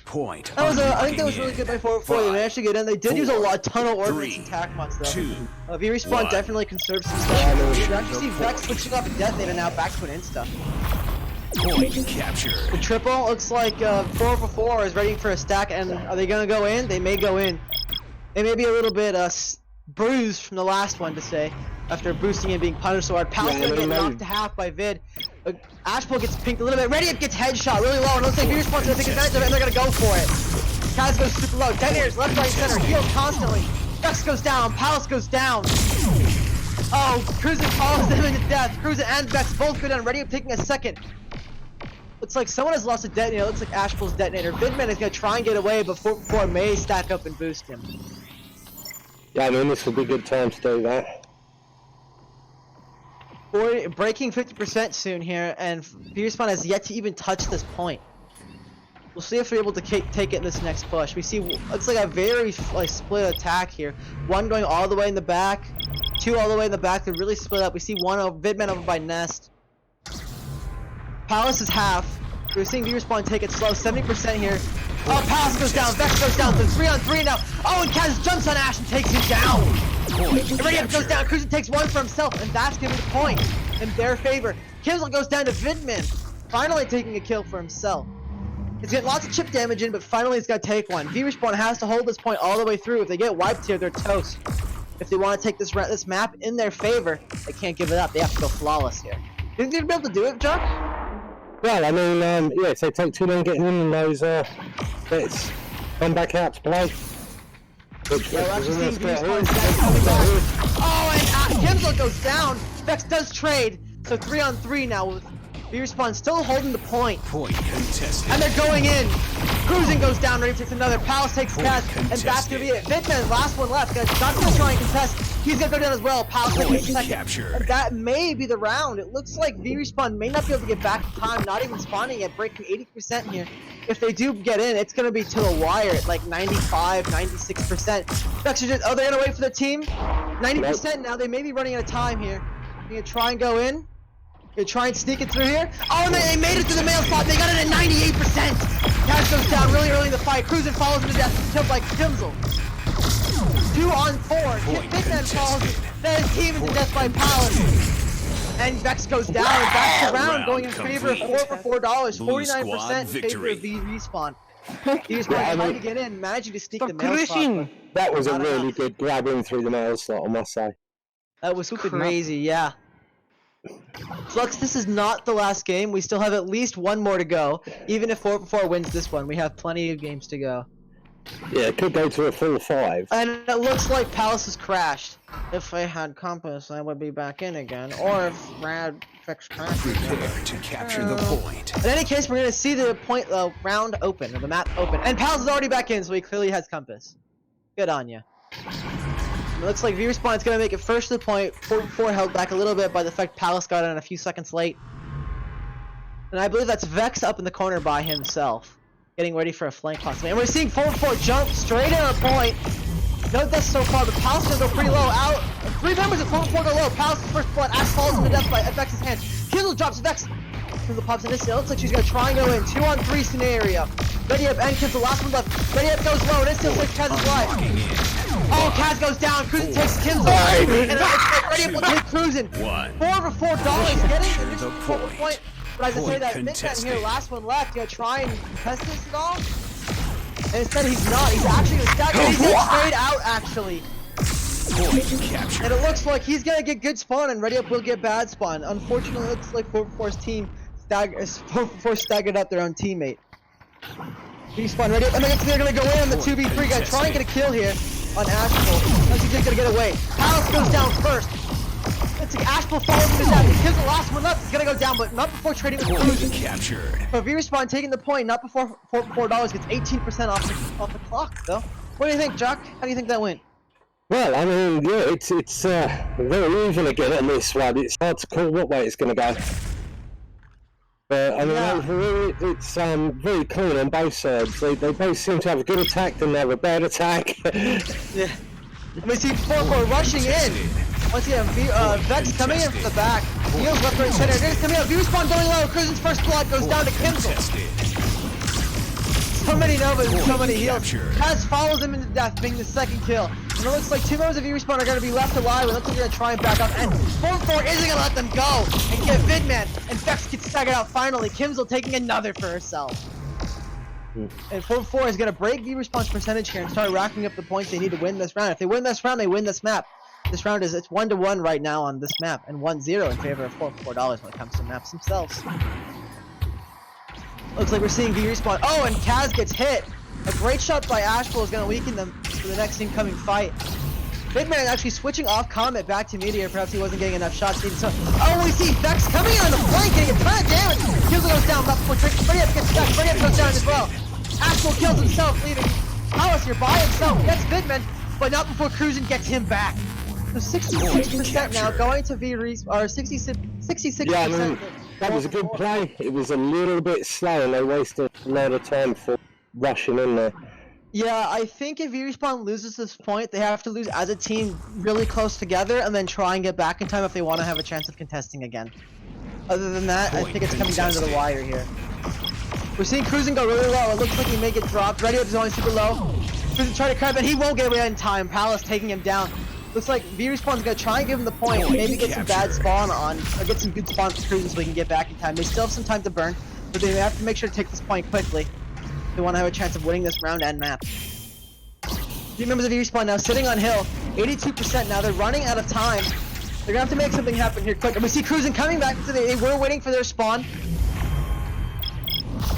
Point. That was I think that was really good by 4-4. They managed to get in. They did use a ton of ordnance and attack mods, though. VRespawn definitely conserved some stuff. You can actually see Vex switching off a detonator now back to an insta. Point captured. The triple looks like 4-for-4 is ready for a stack, and are they gonna go in? They may go in. They may be a little bit bruised from the last one to say, after boosting and being punished so hard. Palace gonna get knocked to half by Vid. Ashpool gets pinked a little bit. Ready Up gets headshot really low, and it looks like VRespawn's gonna take advantage of it, and they're gonna go for it. Kaz goes super low. Detonators left, right, center. Heals constantly. Vex goes down. Palace goes down. Oh, Cruiser calls them into death. Cruiser and Vex both go down. Ready Up taking a second. Looks like someone has lost a detonator. Looks like Ashpool's detonator. Vidman is going to try and get away, but 4-for-4 may stack up and boost him. Yeah, I mean, this will be a good time to do that. Breaking 50% soon here, and VRespawn has yet to even touch this point. We'll see if we're able to take it in this next push. We see, looks like a very split attack here. 1 going all the way in the back, 2 all the way in the back. They're really split up. We see Vidman over by Nest. Palace is half. We're seeing VRespawn take it slow, 70% here. Oh, Palace goes down, Vex goes down, so 3-on-3 now. Oh, and Kaz jumps on Ash and takes him down. Ready Up goes down, Cruiser takes 1 for himself, and that's giving the point in their favor. Kimzel goes down to Vidman, finally taking a kill for himself. He's getting lots of chip damage in, but finally he's got to take one. VRespawn has to hold this point all the way through. If they get wiped here, they're toast. If they want to take this map in their favor, they can't give it up. They have to go flawless here. You think they'd be able to do it, Jock? Well, I mean, yeah, if they take too long getting in those bits, come back out to play. Yeah, we're actually seeing VRespawn coming back. Oh, and Kimzel goes down. Vex does trade, so 3-on-3 now with VRespawn still holding the point. Point contested. And they're going in. Cruising goes down, ready takes another. Palace takes Kaz, and that's gonna be it. Vidman, last one left. Guys, not gonna try and contest. He's gonna go down as well. Palace takes second. Captured. And that may be the round. It looks like VRespawn may not be able to get back in time, not even spawning yet, breaking 80% here. If they do get in, it's gonna be to the wire at like 95, 96%. Oh, they're gonna wait for the team. 90% now. They may be running out of time here. They're gonna try and go in. Gonna try and sneak it through here. Oh, and they made it to the mail spot. They got it at 98%. Cash goes down really early in the fight. Cruisin follows him to death. Killed by Kimzel. 2 on 4. Hitman follows his team into death by Palace. And Vex goes down. And that's the round going in favor of 4 for $4. 49% in favor of VRespawn. VRespawn trying to get in, managing to sneak the mail spot. That was a really good grab in through the mail slot, I must say. That was crazy, yeah. Flux, this is not the last game. We still have at least one more to go. Even if 4 for 4 wins this one, we have plenty of games to go. Yeah, it could go to a full 5. And it looks like Palace has crashed. If I had Compass, I would be back in again. Or if Rad fixed crashed. Prepare to capture the point. In any case, we're going to see the point round open, or the map open. And Palace is already back in, so he clearly has Compass. Good on ya. It looks like VRespawn is going to make it first to the point. 4 held back a little bit by the fact Palace got in a few seconds late. And I believe that's Vex up in the corner by himself, getting ready for a flank possibly. And we're seeing 4 jump straight in a point. Note that so far, but Palace is going to go pretty low. Out. 3 members of 4 go low. Palace's first blood. Ash falls him to death by Vex's hand. Kindle drops Vex. Kindle pops in this. It looks like she's going to try and go in. 2 on 3 scenario. Ready up and Kindle, last one left. Ready up goes low. And it still takes Kaz's life. Oh, Kaz goes down. Cruisin takes Kim's life. And it looks like Ready up will take Cruisin. 4 for $4. Getting the initial point. But as I say that, Midman here, last one left. Gonna try and test this at all? And instead he's not. He's actually gonna stack it. He's gonna straight out actually. And it looks like he's gonna get good spawn and Ready Up will get bad spawn. Unfortunately, it looks like 4 for 4's team 4 for 4 staggered up their own teammate. VRespawn Ready Up, and they're gonna go in on the 2v3 guy. Try and get a kill here on Ashbull. He's just gonna get away. Palace goes down first. It's like Ashbull follows him to death. Here's the last one left. He's gonna go down, but not before trading with Cruisin. Captured. But VRespawn taking the point, not before $4 gets 18% off the clock, though. What do you think, Jock? How do you think that went? Well, I mean, yeah, it's very even again on this one. It's hard to call what way it's going to go. But I mean, overall, it's very clean on both sides. They both seem to have a good attack, then they have a bad attack. Yeah. I mean, see 4 rushing in. Once again, Vex coming in from the back. Heals left, right, center. They're coming out. VRespawn going low. Cruisin's first blood goes down to Kimzel. So many Novas and so many heals. Kaz follows him into death, being the second kill. And it looks like 2 members of VRespawn are going to be left alive. It looks like they're going to try and back up. And 4 isn't going to let them go and get Vidman. And Vex gets staggered out finally. Kimzel taking another for herself. And 4 is going to break VRespawn's percentage here and start racking up the points they need to win this round. If they win this round, they win this map. This round it's 1-1 right now on this map, and 1-0 in favor of 4 for $4 when it comes to maps themselves. Looks like we're seeing VRespawn. Oh, and Kaz gets hit. A great shot by Ashbull is going to weaken them for the next incoming fight. Bigman actually switching off Comet back to Meteor. Perhaps he wasn't getting enough shots. Oh, we see Vex coming in on the flank, getting a ton of damage. Kills goes down, left before Trick. Ready Up gets stuck. Ready Up goes down as well. Ashbull kills himself, leaving Palace here by himself. Gets Bigman, but not before Cruisin gets him back. So 66% now going to VRespawn, or 66%. Yeah, I mean, that was a good play. It was a little bit slow and they wasted a lot of time for rushing in there. Yeah, I think if VRespawn loses this point, they have to lose as a team really close together and then try and get back in time if they want to have a chance of contesting again. Other than that, I think it's coming down to the wire here. We're seeing Cruisin go really low. It looks like he may get dropped. Ready Up is only super low. Cruisin trying to crack, but he won't get away in time. Palace taking him down. Looks like VRespawn's gonna try and give him the point, maybe get some bad spawn on, or get some good spawn for Cruisin so we can get back in time. They still have some time to burn, but they have to make sure to take this point quickly. They want to have a chance of winning this round and map. 3 members of VRespawn now sitting on hill, 82% now. They're running out of time. They're gonna have to make something happen here quick. And we see Cruisin coming back to they were waiting for their spawn.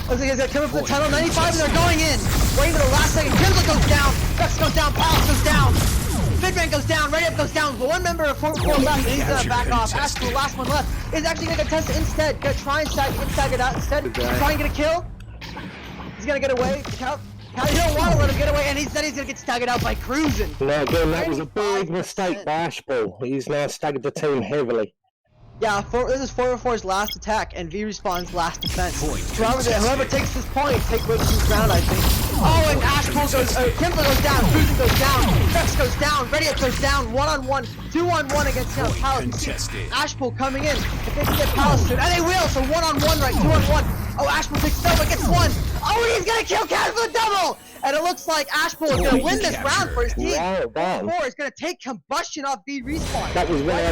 Looks like he's gonna come up from the tunnel, 95, and they're going in. Waiting for the last second. Kimzel goes down, Vex goes down, Palace goes down. Bigman goes down, Ready Up goes down, but 1 member of 4 left, and he's gonna back off. Ash the last one left. is actually gonna contest it instead. Gonna try and stag it out instead. Try and get a kill. He's gonna get away. Count. You don't want to let him get away, and he said he's gonna get staggered out by cruising. No, again, that was a big mistake by Ashball. He's now staggered the team heavily. Yeah, this is 404's last attack and VRespawn's last defense. Whoever takes this point, take with some ground, I think. Oh, and Ashball goes, Kimber goes down, Cruising goes down, Rex goes down, Radiant goes down, 1-on-1, 2-on-1 against Palace. Ashball coming in, if they can get Palace soon, and they will, so 1-on-1 right, 2-on-1. Oh, Ashball takes double, gets one. Oh, and he's gonna kill Cat for the double! And it looks like Ashball is gonna win this round for his team. Four is gonna take combustion off VRespawn. That was where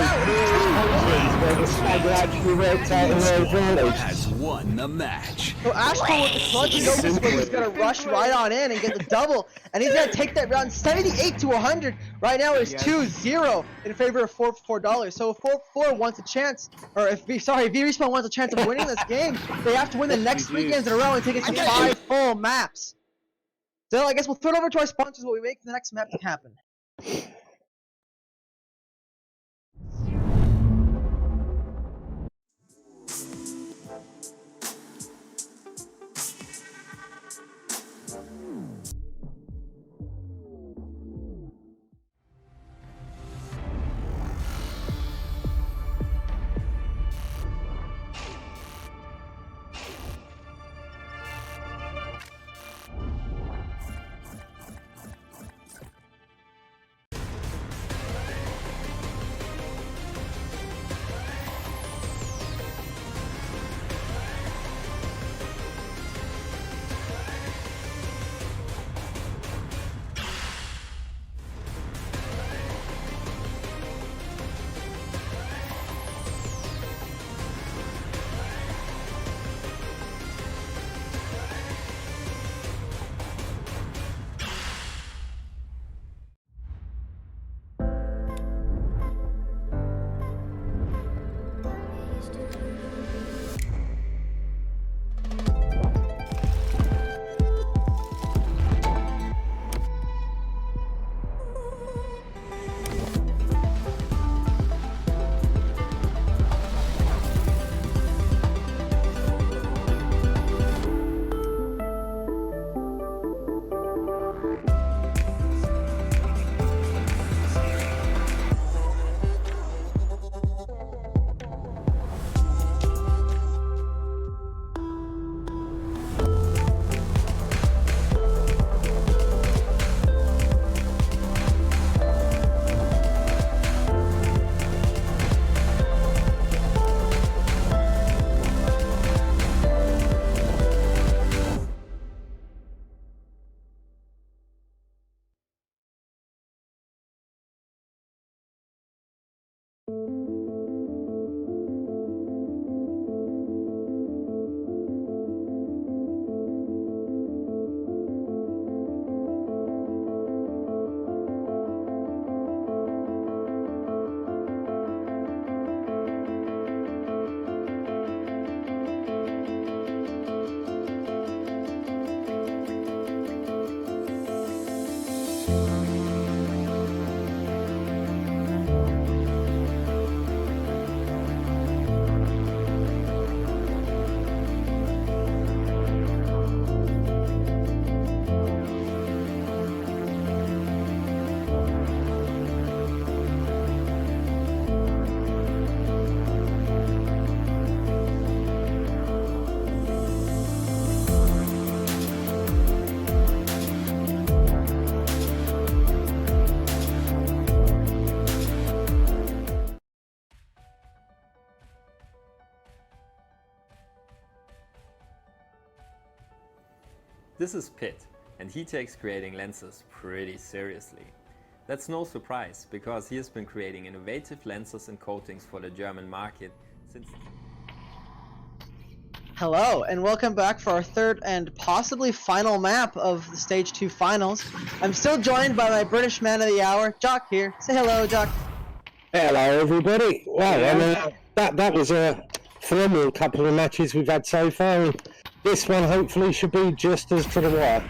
the stagger actually worked out in their advantage. Has won the match. So Ashball with the clutch and notice where he's gonna rush right on in and get the double, and he's gonna take that round 78 to 100. Right now it's 2-0 in favor of $4 So if 4-4 wants a chance, or if VRespawn wants a chance of winning this game, they have to win the next 3 games in a row and take it to 5 full maps. So I guess we'll throw it over to our sponsors while we make the next map happen. This is Pitt, and he takes creating lenses pretty seriously. That's no surprise, because he has been creating innovative lenses and coatings for the German market since... Hello, and welcome back for our third and possibly final map of the Stage 2 Finals. I'm still joined by my British man of the hour, Jock here. Say hello, Jock. Hello, everybody. Well, I mean, that was a phenomenal couple of matches we've had so far. And this one hopefully should be just as to the wire.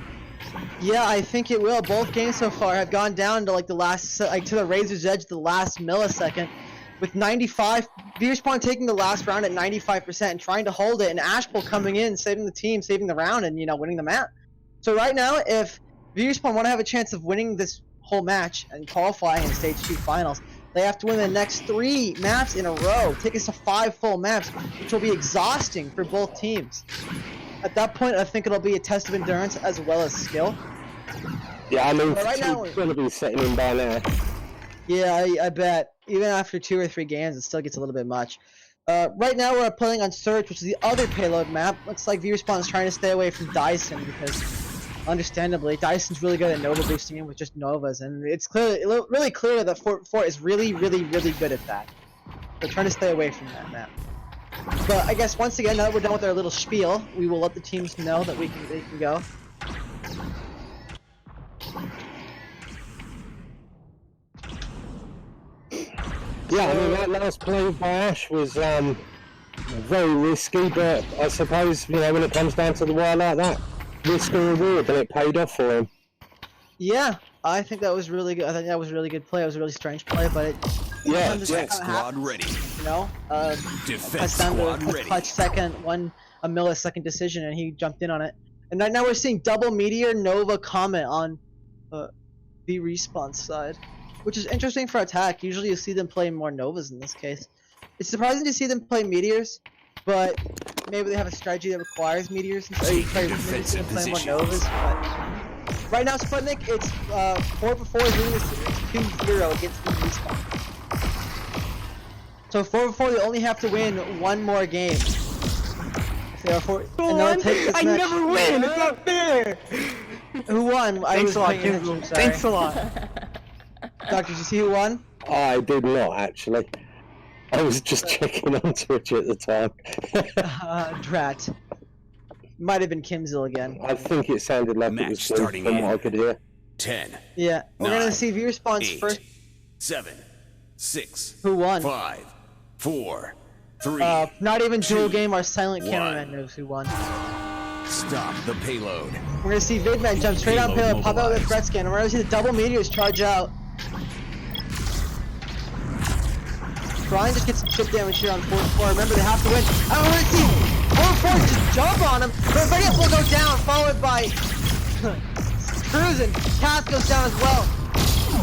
Yeah, I think it will. Both games so far have gone down to like the last, like to the razor's edge, the last millisecond. with 95, VRespawn taking the last round at 95% and trying to hold it, and Ashbull coming in, saving the team, saving the round, and winning the map. So right now, if VRespawn want to have a chance of winning this whole match and qualifying in Stage 2 finals, they have to win the next 3 maps in a row, take us to 5 full maps, which will be exhausting for both teams. At that point, I think it'll be a test of endurance as well as skill. Yeah, I mean, right now, it's going to be setting in by now. Yeah, I bet. Even after 2 or 3 games, it still gets a little bit much. Right now, we're playing on Surge, which is the other payload map. Looks like VRespawn is trying to stay away from Dyson because, understandably, Dyson's really good at Nova boosting him with just Novas, and it's really clear that Fort is really good at that. They're trying to stay away from that map. But I guess once again, now that we're done with our little spiel, we will let the teams know that they can go. Yeah, I mean, that last play by Ash was very risky, but I suppose, when it comes down to the wire like that, risk and reward, and it paid off for him. Yeah, I think that was really good. I think that was a really good play. It was a really strange play, but it... Yeah, squad ready. Defense squad ready. Clutch second, a millisecond decision, and he jumped in on it. And right now we're seeing double Meteor Nova Comet on VRespawn's side, which is interesting for attack. Usually you see them play more Novas in this case. It's surprising to see them play Meteors, but maybe they have a strategy that requires Meteors and so you play more Novas. But right now, Sputnik, it's 4-4 is winning the series 2-0 against VRespawn. So 4-4, they only have to win 1 more game. I never win. It's not fair. Who won? Thanks a lot, Kinsel. Thanks a lot. Doctor, did you see who won? I did not, actually. I was just checking on Twitch at the time. Drat. Might have been Kimzil again. I think it sounded like it was starting from what I could hear. 10. Yeah, we're 9, gonna see VRespawn's 8, first. 7, 6. Who won? 5, 4, 3. Not even 2, dual game. Our silent 1. cameraman knows who won. Stop the payload. We're gonna see Vidman jump straight on payload, pop out with a threat scan, and we're gonna see the double meteors charge out. Brian just gets some chip damage here on 4-4. Remember, they have to win. I don't want to see 4-4 just jump on him. But Vegas will go down, followed by Cruz, and Cass goes down as well.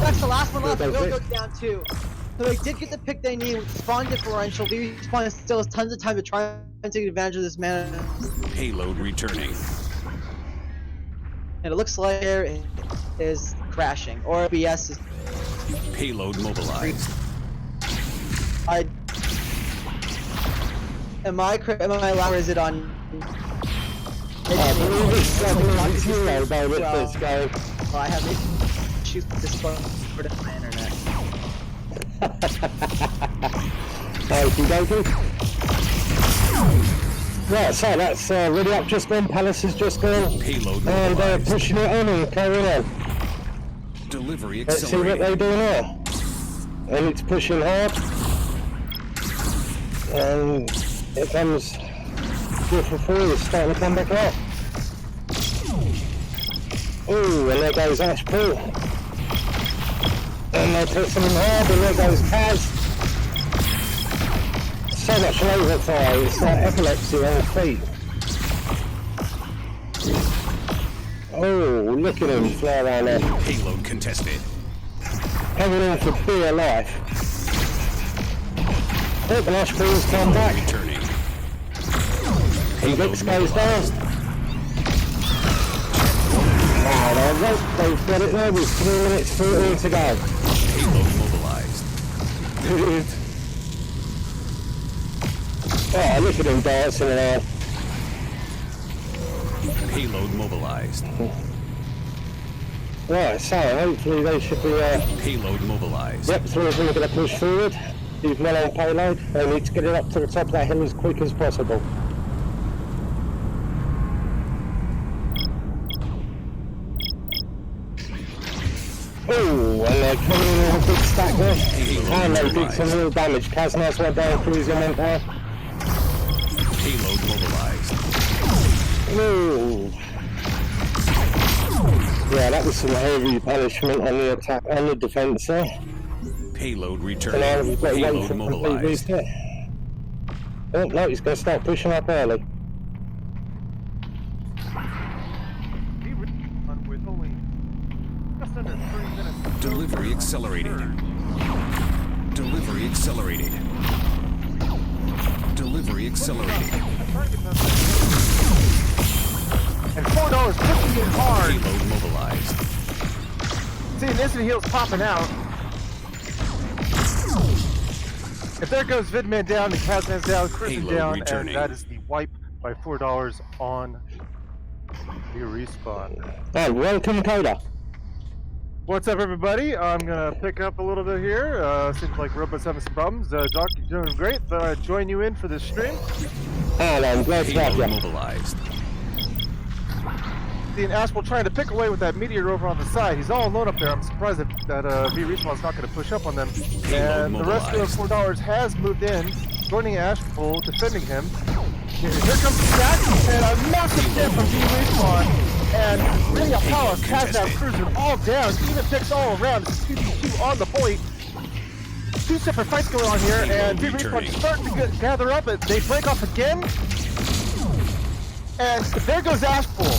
That's the last one left. Will goes down too. So they did get the pick they need with spawn differential. VRespawn still has tons of time to try and take advantage of this mana. Payload returning. And it looks like it is crashing, or BS is. Payload mobilized. Am I loud or is it on? I believe it's 7-0 by with this guy. Well, I have issues with Discord for my internet. Okie dokie. Right, so that's ready up just gone, Palace has just gone. Payload and they're pushing it on and carrying on. Delivery Let's see what they do now. And it's pushing hard. And here comes 4-4, it's starting to come back up. Oh, and there goes Ashpool. And they're pushing him hard, and there goes Kaz. So much laser fire, it's like epilepsy on his feet. Oh, look at him fly around there. Payload contested. Hanging on for dear life. Oh, the Ashpool's come back. Returning. Helix goes down. Oh, they've got it there with 3 minutes 14 to go. Payload mobilized. Oh, look at him dancing around. Payload mobilized. Right, so hopefully they should be... Payload mobilized. Yep, 3 of them are going to push forward. Leave men on payload. They need to get it up to the top of that hill as quick as possible. Oh, and they're coming in with a big stack there. And they did some real damage. Kaz nice one down, cruising went down. Payload mobilized. Oh. Yeah, that was some heavy punishment on the attack, on the defense there. Payload So returning. now we've got to wait Payload for complete mobilized. reset. Oh no, he's going to start pushing up early. With only just under 3 minutes. Delivery accelerated. Delivery accelerated. Delivery accelerated. And $4 pushing it hard. Payload mobilized. See, an instant heal's popping out. If there goes Vidman down and Kazman's down, Cruising Payload down, returning. and that is the wipe by $4 on VRespawn. And welcome, Coda. What's up, everybody? I'm gonna pick up a little bit here. Seems like Robo's having some problems. Doc, you're doing great. Thought I'd join you in for this stream. And I'm glad to have Payload you. mobilized. Seeing Ashwell trying to pick away with that meteor over on the side. He's all alone up there. I'm surprised that VRespawn's not going to push up on them. And the rest of $4 has moved in, joining Ashwell, defending him. Here comes the stack, and a massive hit from VRespawn. And really a power has that cruiser all down, even picks all around. It's 2v2 on the point. Two separate fights going on here, and VRespawn starting to gather up. They break off again. And there goes Ashpool.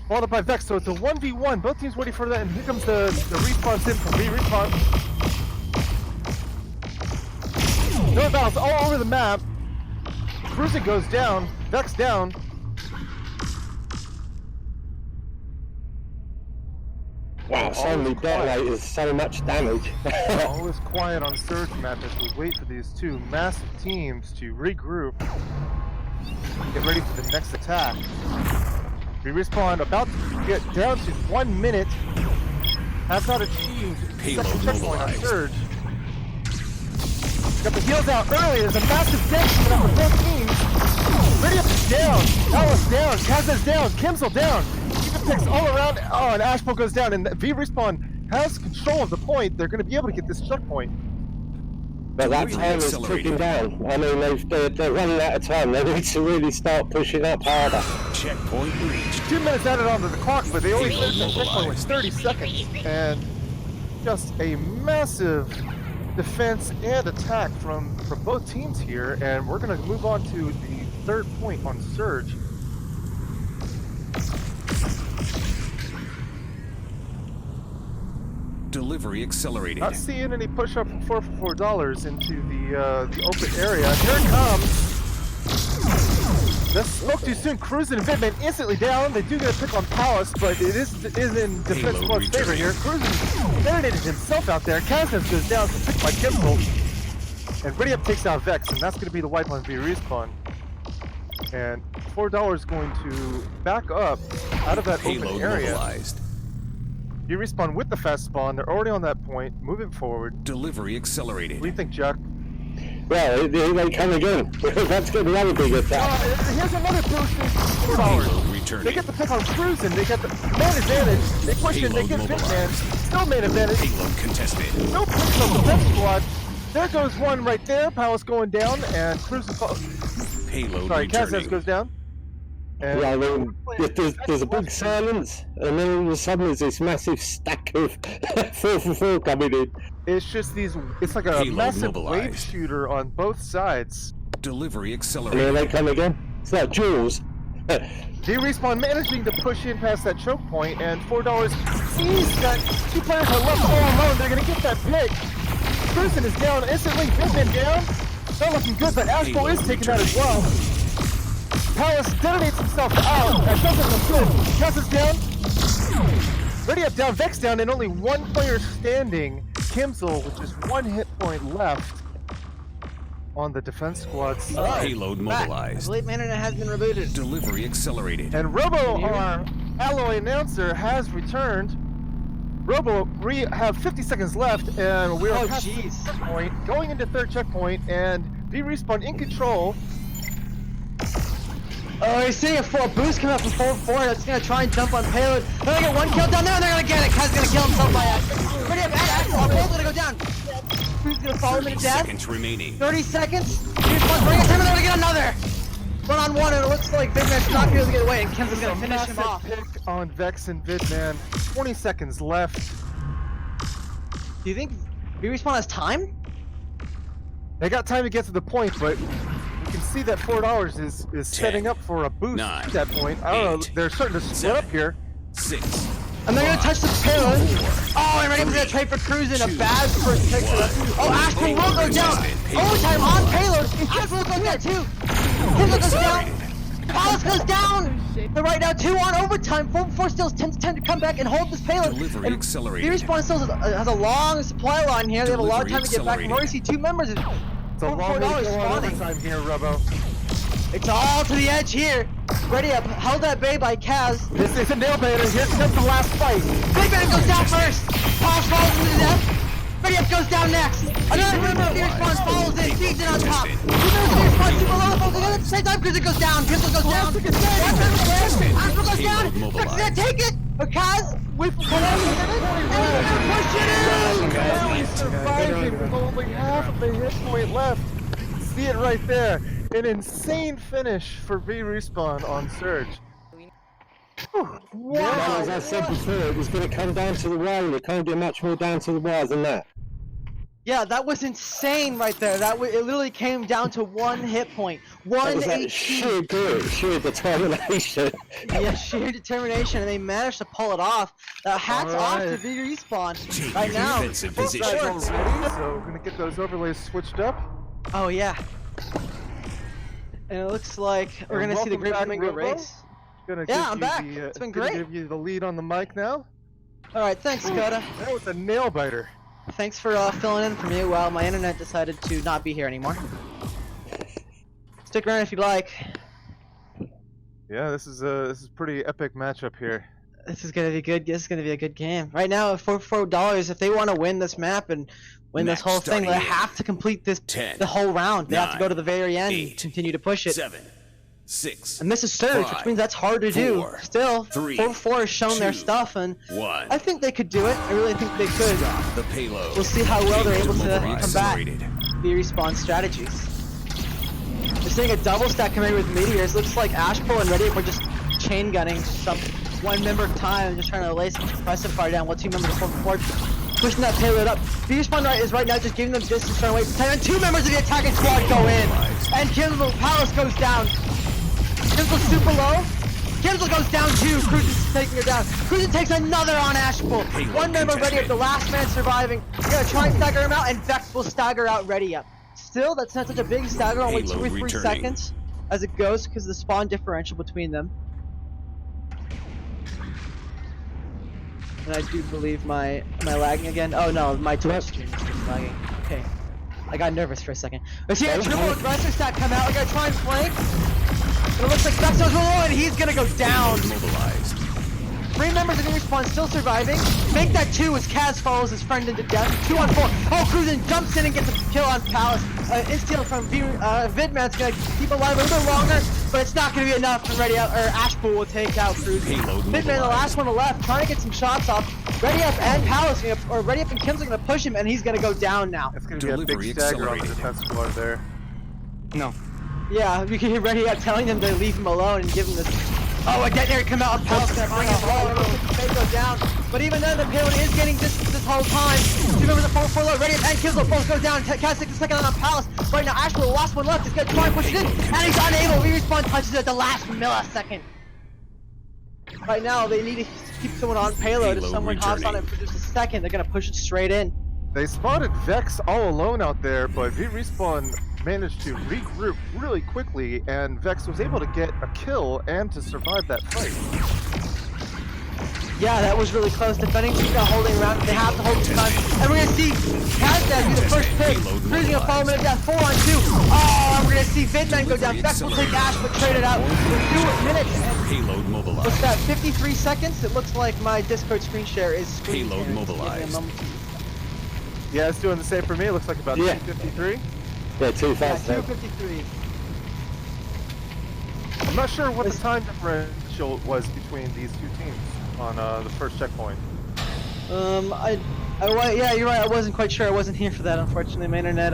Followed by Vex, so it's a 1v1. Both teams waiting for that, and here comes the respawn sim from VRespawn. No battles all over the map. Cruising goes down. Vex down. Wow, so many detonators, so much damage. All is quiet on Surge map as we wait for these two massive teams to regroup. Get ready for the next attack. VRespawn about to get down to 1 minute. Have not achieved Payload second checkpoint on mobilized. Surge. Got the heals out early. There's a massive death coming up with both teams. Ready up is down. Alice down. Kaz's down. Kimsel down. Even picks all around. Oh, and Ashpo goes down. And VRespawn has control of the point. They're going to be able to get this checkpoint. But that time is ticking down. I mean, they're running out of time. They need to really start pushing up harder. Checkpoint reached. 2 minutes added onto the clock, but they only Payload finished that checkpoint with 30 seconds. And just a massive defense and attack from both teams here. And we're going to move on to the third point on Surge. Delivery accelerated. Not seeing any push up from $4 into the open area. Here it comes. This spoke too soon. Cruising and Vidman instantly down. They do get a pick on Palace, but it is in defense squad's favor here. Cruising detonated himself out there. Kaznes goes down, picked by Kimsel. And Ready Up takes out Vex, and that's going to be the wipe on VRespawn. And $4 is going to back up out of that Payload open area. mobilized. VRespawn with the fast spawn. They're already on that point, moving forward. Delivery accelerated. What do you think, Jack? Well, here they come again. That's going to be another big attack. Here's another boost in $4. Payload returning. They get the pick on Cruising. They get the man advantage. They push in. They Payload get Vidman. mobilized. Still man advantage. Payload contested. No picks on the defense squad. There goes one right there. Palace going down, and Cruising. Payload Sorry, Kaznes returning. goes down. And Yeah, I mean, there's a big silence, and then all of a sudden there's this massive stack of 4 coming in. it's just these. It's like a Payload massive wave mobilized. shooter on both sides. Delivery And here accelerated. they come again. It's like Jaws. VRespawn managing to push in past that choke point, and $4 sees that two players are left all alone. They're gonna get that pick. Cruising is down instantly. Vidman down. Not looking good, but Ashpo is taken out as well. Palace detonates himself out. That doesn't look good. Kaz is down. Ready Up down. Vex down, and only one player standing. Kimsel, with just 1 hit point left on the defense squad side. Payload I mobilized. believe my internet has been rebooted. Delivery accelerated. And Robo, our alloy announcer, has returned. Robo, we have 50 seconds left, and we are Oh, past jeez. the checkpoint, going into third checkpoint, and VRespawn in control. Oh, you're seeing a boost coming up from 4-4 that's gonna try and jump on payload. They're gonna get one kill down there and they're gonna get it. Kaz's gonna kill himself by accident. Ready Up, both gonna go down. Who's gonna follow him to death? Seconds remaining. 30 seconds. Respawn's bringing him and they're gonna get another. 1-on-1, and it looks like Vidman's not gonna be able to get away, and Kim's gonna finish him Massive off. pick on Vex and Vidman. 20 seconds left. Do you think VRespawn has time? They got time to get to the point, but you can see that $4 is setting up for a boost nine, at that point. I don't know. They're starting to split up here. 6. And they're gonna touch the payload. Oh, and Ready was gonna trade for cruising. A bad first pick for them. Oh, Ashpool will go down. Overtime on payload. Ashpool will go down too. Kimball goes down. Palace goes down. They're right now 2 on overtime. 4 still 10 to come back and hold this payload. Delivery And accelerated. VRespawn still has a long supply line here. They have a lot of time to get back. We already see 2 members. It's a long way to go on spawning. overtime here, Rubbo. It's all to the edge here. Ready up, held at bay by Kaz. This is a nail biter. Here comes the last fight. Big Man goes down first. Palace falls into the death. Ready up goes down next. Another member of VRespawn follows in, feeds in on top. 2 members of VRespawn, 2 below, folks together at the same time. Cruiser goes down. Pistol goes down. Astro goes down. Vex's gonna take it. But Kaz, with push it Barely surviving with only half of the hit point left. See it right there. An insane finish for VRespawn on Surge. Well, as I said before, it was going to come down to the wire. It can't get much more down to the wire than that. Yeah, that was insane right there. It literally came down to 1 hit point. 1 That HP. sheer grit, sheer determination. Yeah, sheer determination, and they managed to pull it off. Hats off to VRespawn right now. Defensive Full position. shorts. So we're gonna get those overlays switched up. Oh yeah. And it looks like we're And gonna see the welcome Great back, Flamingo Robo. race. Gonna Yeah, give I'm you back. The, It's been gonna great. Give you the lead on the mic now. All right, thanks, Coda. That was a nail biter. Thanks for filling in for me while my internet decided to not be here anymore. Stick around if you'd like. Yeah, this is pretty epic matchup here. This is gonna be good. This is gonna be a good game. Right now, for $4, if they want to win this map and win this Match whole thing, they starting have to complete this 10, the whole round. They have to 9, go to the very end 8, and continue to push it. 7, 6. And this is Surge, which 5, means that's hard to do. 4, Still, 3, 4-4 has shown their 2, stuff, and 1. I think they could do it. I really think they could. Drop the payload. We'll see how well they're able to Delivery come back. accelerated. VRespawn strategies. We're seeing a double stack coming with meteors. Looks like Ashpool and Ready are just chain gunning some 1 member at a time and just trying to lay some suppressive fire down while 2 members are forward, pushing that payload up. VRespawn is right now just giving them distance to run away from time, and 2 members of the attacking squad go in. And Kimball Palace goes down. Kimball's super low. Kimball goes down too. Cruisen's taking her down. Cruisen takes another on Ashpool. 1 member Ready Up, the last man surviving. Gonna try and stagger him out, and Vex will stagger out Ready Up. Still, that's not such a big stagger, only 2 or 3 Returning. seconds as it goes because of the spawn differential between them. And I do believe my lagging again. Oh no, my Twitch stream is just lagging. Okay. I got nervous for a second. We're seeing a triple aggressor stack come out. We're gonna try and flank. But it looks like Vexo's really low and he's gonna go down. Mobilized. 3 members of VRespawn still surviving. Make that 2 as Kaz follows his friend into death. 2 on 4. Oh, Cruisen jumps in and gets a kill on Palace. Insteal from Vidman's gonna keep alive a little bit longer, but it's not gonna be enough. And Ready Up, or Ashpool will take out Cruisen. Payload Vidman, the last one left, trying to get some shots off. Ready Up and Palace, or Ready Up and Kim's gonna push him, and he's gonna go down now. It's gonna be a Delivery big stagger on the accelerated. defense squad there. No. Yeah, you can hear Ready Up telling them to leave him alone and give him this. Oh, a detonator come out. Palace gonna bring him low. They go down. But even then, the payload is getting distance this whole time. 2 members of 4-4 low. Ready Up and Kizzle both go down. Kaz takes a second on Palace. Right now, Ashpool, the last one left, is gonna try and push it in, and he's unable. VRespawn touches it at the last millisecond. Right now, they need to keep someone on payload. If Payload someone hops on it for just a second, they're gonna push it straight in. They spotted Vex all alone out there, but VRespawn managed to regroup really quickly, and Vex was able to get a kill and to survive that fight. Yeah, that was really close. Defending team now holding around. They have to hold the time. And we're gonna see Kazdan be the first pick. Cruising a follow minute death. 4 on 2. Oh, and we're gonna see Vidman go down. Vex will take Ash, but trade it out. 2 minutes. Payload mobilized. What's that? 53 seconds? It looks like my Discord screen share is screen Payload sharing. Just give me a mobilized. moment. Yeah, it's doing the same for me. It looks like about Yeah. 253. Yeah, too Yeah, fast. now. 253. I'm not sure what the time differential was between these two teams on the first checkpoint. Yeah, you're right. I wasn't quite sure. I wasn't here for that, unfortunately. My internet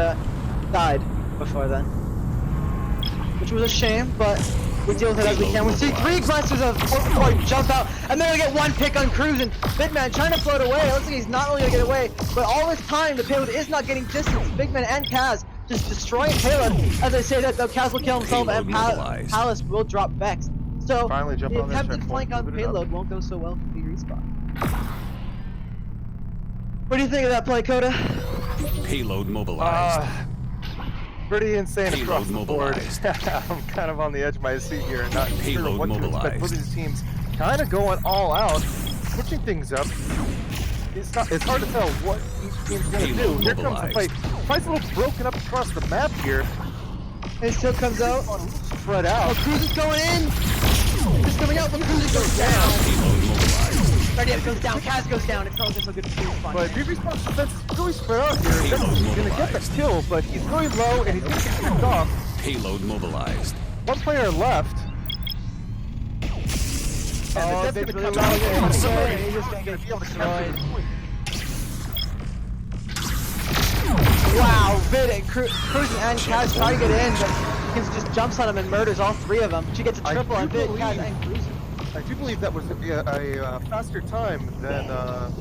died before then, which was a shame. But We deal with it as we can. We see 3 clusters of 4 jump out, and then we get 1 pick on cruising. Big Man trying to float away. It looks like he's not only gonna get away, but all this time the payload is not getting distance. Big Man and Kaz just destroying payload. As I say that, though, Kaz will kill himself and Palace will drop Vex. So Finally jump the on that attempted checkpoint, flank on moving it up. payload won't go so well for VRespawn. What do you think of that play, Coda? Payload mobilized. Pretty insane Payload across the board. mobilized. I'm kind of on the edge of my seat here and not sure Payload what to expect. mobilized. Both these teams kind of going all out, switching things up. It's hard to tell what each team's going to do. Payload Here comes the mobilized. fight. Fight's a little broken up across the map here. It still comes out. Spread out. Oh, Cruz is going in. It's coming out, but Cruz goes down. Payload mobilized. Guardian goes down. Kaz goes down. It's not looking so good for VRespawn. But VRespawn's defense is really spread out here. He's Payload going to get the mobilized. kill, but he's going low and he's going to get picked off. Payload mobilized. 1 player left. Oh, And the Big's death's really going to come out well and destroyed. He's he's just going gonna to get be able to capture the point. Wow, Vid and Cruz and Kaz try to get in, but he just jumps on him and murders all 3 of them. She gets a I triple do on Vid, believe- Kaz, and Cruz. I do believe that was a faster time than Oh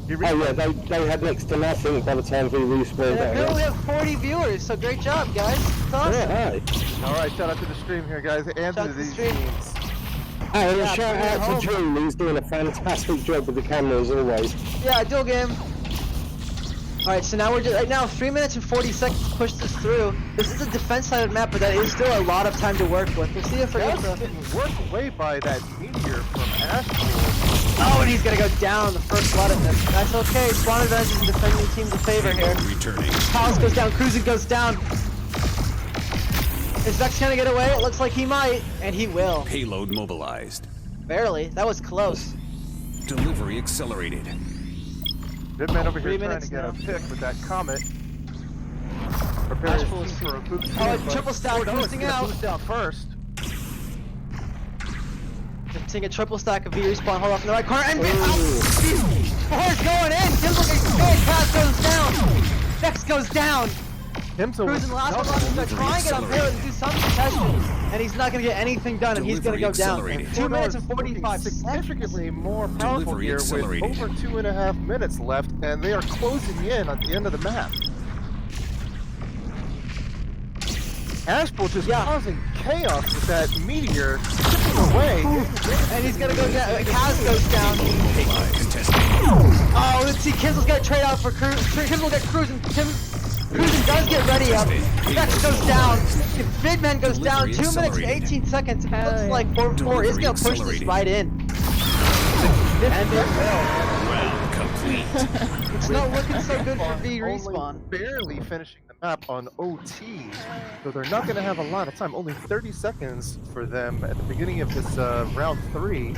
yeah, they had next to nothing by the time we respawned And out. apparently we have 40 viewers, so great job, guys. It's awesome. Yeah, hi. All right, shout out to the stream here, guys, and Shout out to to the these stream. teams. And Yeah, a shout bring it out home. to Drew, who's doing a fantastic job with the camera as always. Yeah, dual game. Alright, so now we're just, right now 3 minutes and 40 seconds to push this through. This is a defense-sided map, but that is still a lot of time to work with. We'll see if we're able That's to... getting worked away by that meteor from Ashpool. Oh, and he's gonna go down the first blood of this. That's okay. Spawn advantage is defending team's a favor here. Payload returning. Palace goes down, Cruising goes down. Is Vex gonna get away? It looks like he might, and he will. Payload mobilized. Barely. That was close. Delivery accelerated. Vidman over 3 here trying minutes to get now. a pick with that comet. Prepare his Ashpool's team for a boost. Oh, but triple stack, $4 boosting gonna out. Boost out first. Seeing a triple stack of VRespawn. Hold off in the right corner, and Four's going in. Dimble gets good. Kaz goes down. Vex goes down. Himself Cruising the last one left. They're trying to get on payload and do some contestation, and he's not gonna get anything done, and he's gonna go down. Delivery 2 minutes and $4 looking 45 seconds. significantly more powerful Delivery here with accelerated. over 2.5 minutes left, and they are closing in at the end of the map. Ashpool just causing chaos with that meteor tipping away. And he's gonna go down. Kaz goes down. Mobilized. Contesting. Oh, let's see. Kinsel's got a trade out for Cruz. Kinsel get Cruising. Cruising does get ready up. Vex goes down. Vidman goes down. 2 minutes and Accelerated. 18 seconds. It looks like 4-4 is gonna push this Accelerated. right in. And it will. Round complete. It's not looking so good for Only VRespawn. barely finishing the map on OT, so they're not going to have a lot of time. Only 30 seconds for them at the beginning of this round 3,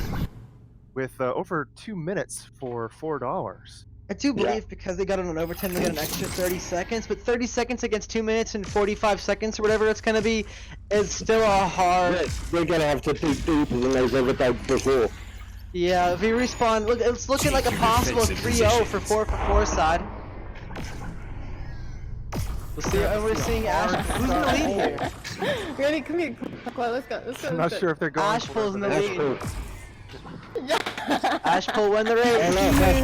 with over 2 minutes for $4. I do believe because they got it on overtime, they got an extra 30 seconds. But 30 seconds against 2 minutes and 45 seconds or whatever it's gonna be is still a hard. We're gonna have to dig deeper than they've ever dug before. Yeah, VRespawn. Look, it's looking like a possible 3-0 for 4-4 side. We'll see. We're seeing Ash. Who's in the lead here? Ready? Come here. Let's go. Let's go. I'm not sure if they're going Ash for pulls it, in the but lead. Ashpool. Ashpool won the race.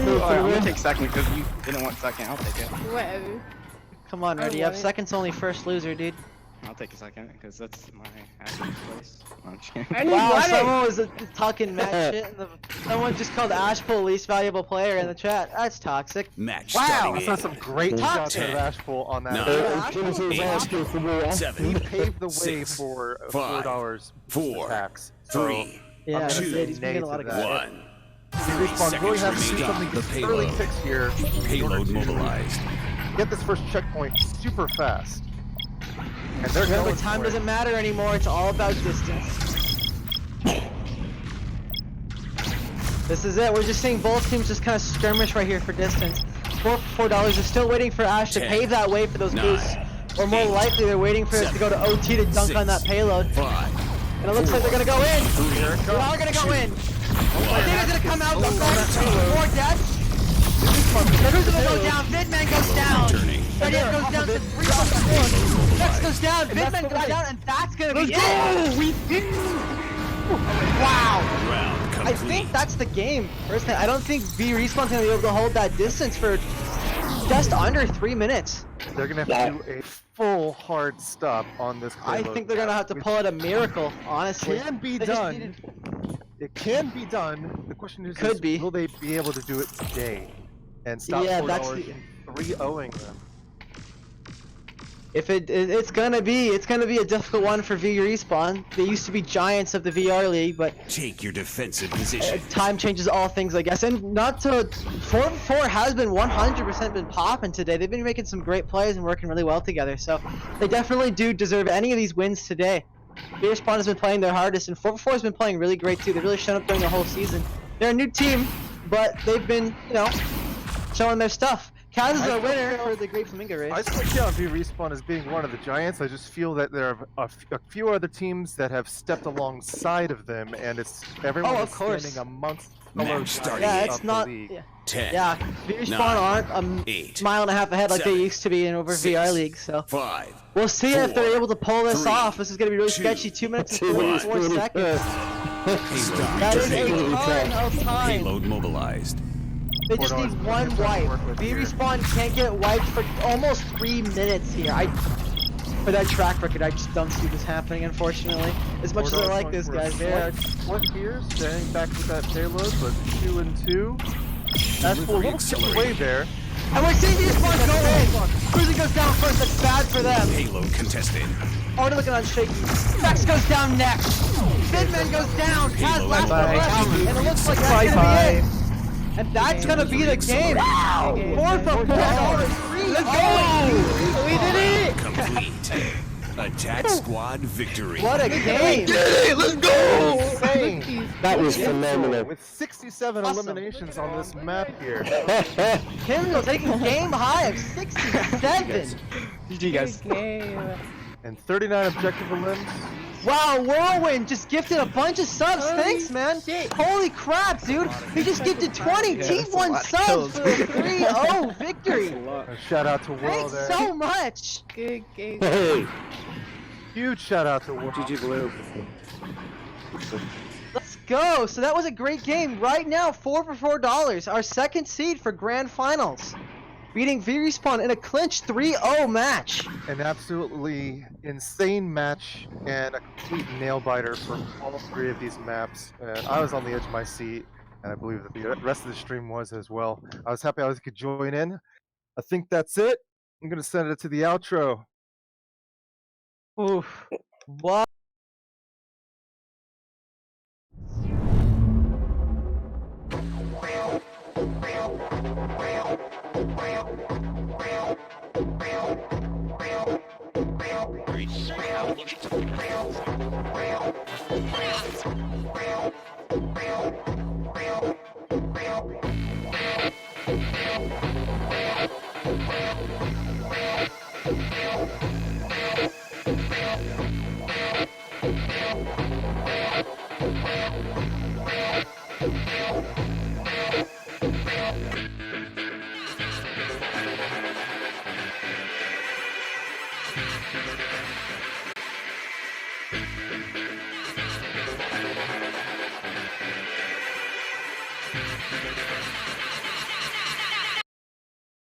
Alright, I'm gonna take second because you didn't want second. I'll take it. Whatever. Come on, ready up. Second's only first loser, dude. I'll take a second because that's my actual place. No, I'm just kidding. I need Wow, water. someone was talking mad shit. Someone just called Ashpool least valuable player in the chat. That's toxic. Match Wow, starting I saw in. some great shots out of 10, Ashpool on that. 9, Kinsel's asking for more. He 7, paved the way 6, for five, $4 4, tax. So 3, Yeah, gonna he say did. He's nay making a to lot of that. good. 1. VRespawn really have to do remaining. something The with early payload. picks here in order Payload to mobilized. get this first checkpoint super fast. And they're Remember, going time for it. doesn't matter anymore. It's all about distance. This is it. We're just seeing both teams just kind of skirmish right here for distance. $4 are still waiting for Ash to 10, pave that way for those 9, boosts. Or more likely, they're waiting for it to go to OT to dunk on that payload. 5. And it looks like they're gonna go in. They are gonna go in. I think it's gonna come out. The first 4 deaths. They're gonna go down. Vidman goes down. Turning. Guardian goes down to 3 on 4. Next goes down, Vidman goes down, and that's gonna be it! We did. Wow! Round complete. I think that's the game. Personally, I don't think VRespawn's gonna be able to hold that distance for just under 3 minutes. They're gonna have to do a full hard stop on this. I think they're gonna have to pull out a miracle, honestly. Can be They just done. needed- It can be done. The question is, Could be. will they be able to do it today and stop Yeah, $4 that's and 3-0ing them? If it's gonna be a difficult one for VRespawn. They used to be giants of the VR league, but Take your defensive position. time changes all things, I guess. And not to 4-4 has been 100% been popping today. They've been making some great plays and working really well together. So they definitely do deserve any of these wins today. VRespawn has been playing their hardest, and 4-4 has been playing really great too. They've really shown up during the whole season. They're a new team, but they've been, showing their stuff. Kaz is our winner for the Great Flamingo race. I still count VRespawn as being one of the giants. I just feel that there are a few other teams that have stepped alongside of them, and it's everyone Oh, is of course. standing amongst Match fellow starting. Yeah, giants it's of not. the league. 10, Yeah, VRespawn 9, aren't a 8, mile and a half ahead like they 7, used to be in over 6, VR league. So 5. we'll see if they're 4, able to pull this 3, off. This is gonna be really 2, sketchy. 2 minutes and 2 minutes, 44 seconds. That is a ton of time. Payload mobilized. They just need one wipe. VRespawn can't get wiped for almost 3 minutes here. For that track record, I just don't see this happening, unfortunately. As much as I like this guys, they are. Split here, staying back with that payload, but 2 and 2. That's a little chip away there. And we're seeing VRespawn go in. Cruising goes down first. That's bad for them. Payload contested. Already looking on shaky. Vex goes down next. Vidman goes down. Kaz last one left. And it looks like that's gonna be it. And that's gonna be the game. Wow! 4 for $4. Let's go! We did it! Complete. Attack squad victory. What a game! Let's go! Insane. That was phenomenal. With 67 Awesome. eliminations on this map here. Kimbo taking a game high of 67. GG guys. Game. And 39 objective elims. Wow, Whirlwind just gifted a bunch of subs. Thanks, man. Holy crap, dude. He just gifted 20 T1 subs for the 3-0 victory. A shout out to World Thanks there. so much. Good game. Hey, Huge shout out to World. GG Blue. Let's go. So that was a great game. Right now, 4 for $4. Our second seed for Grand Finals. Beating VRespawn in a clinch 3-0 match. An absolutely insane match and a complete nail biter for all 3 of these maps. And I was on the edge of my seat, and I believe that the rest of the stream was as well. I was happy I could join in. I think that's it. I'm gonna send it to the outro. Oof. What? Wow.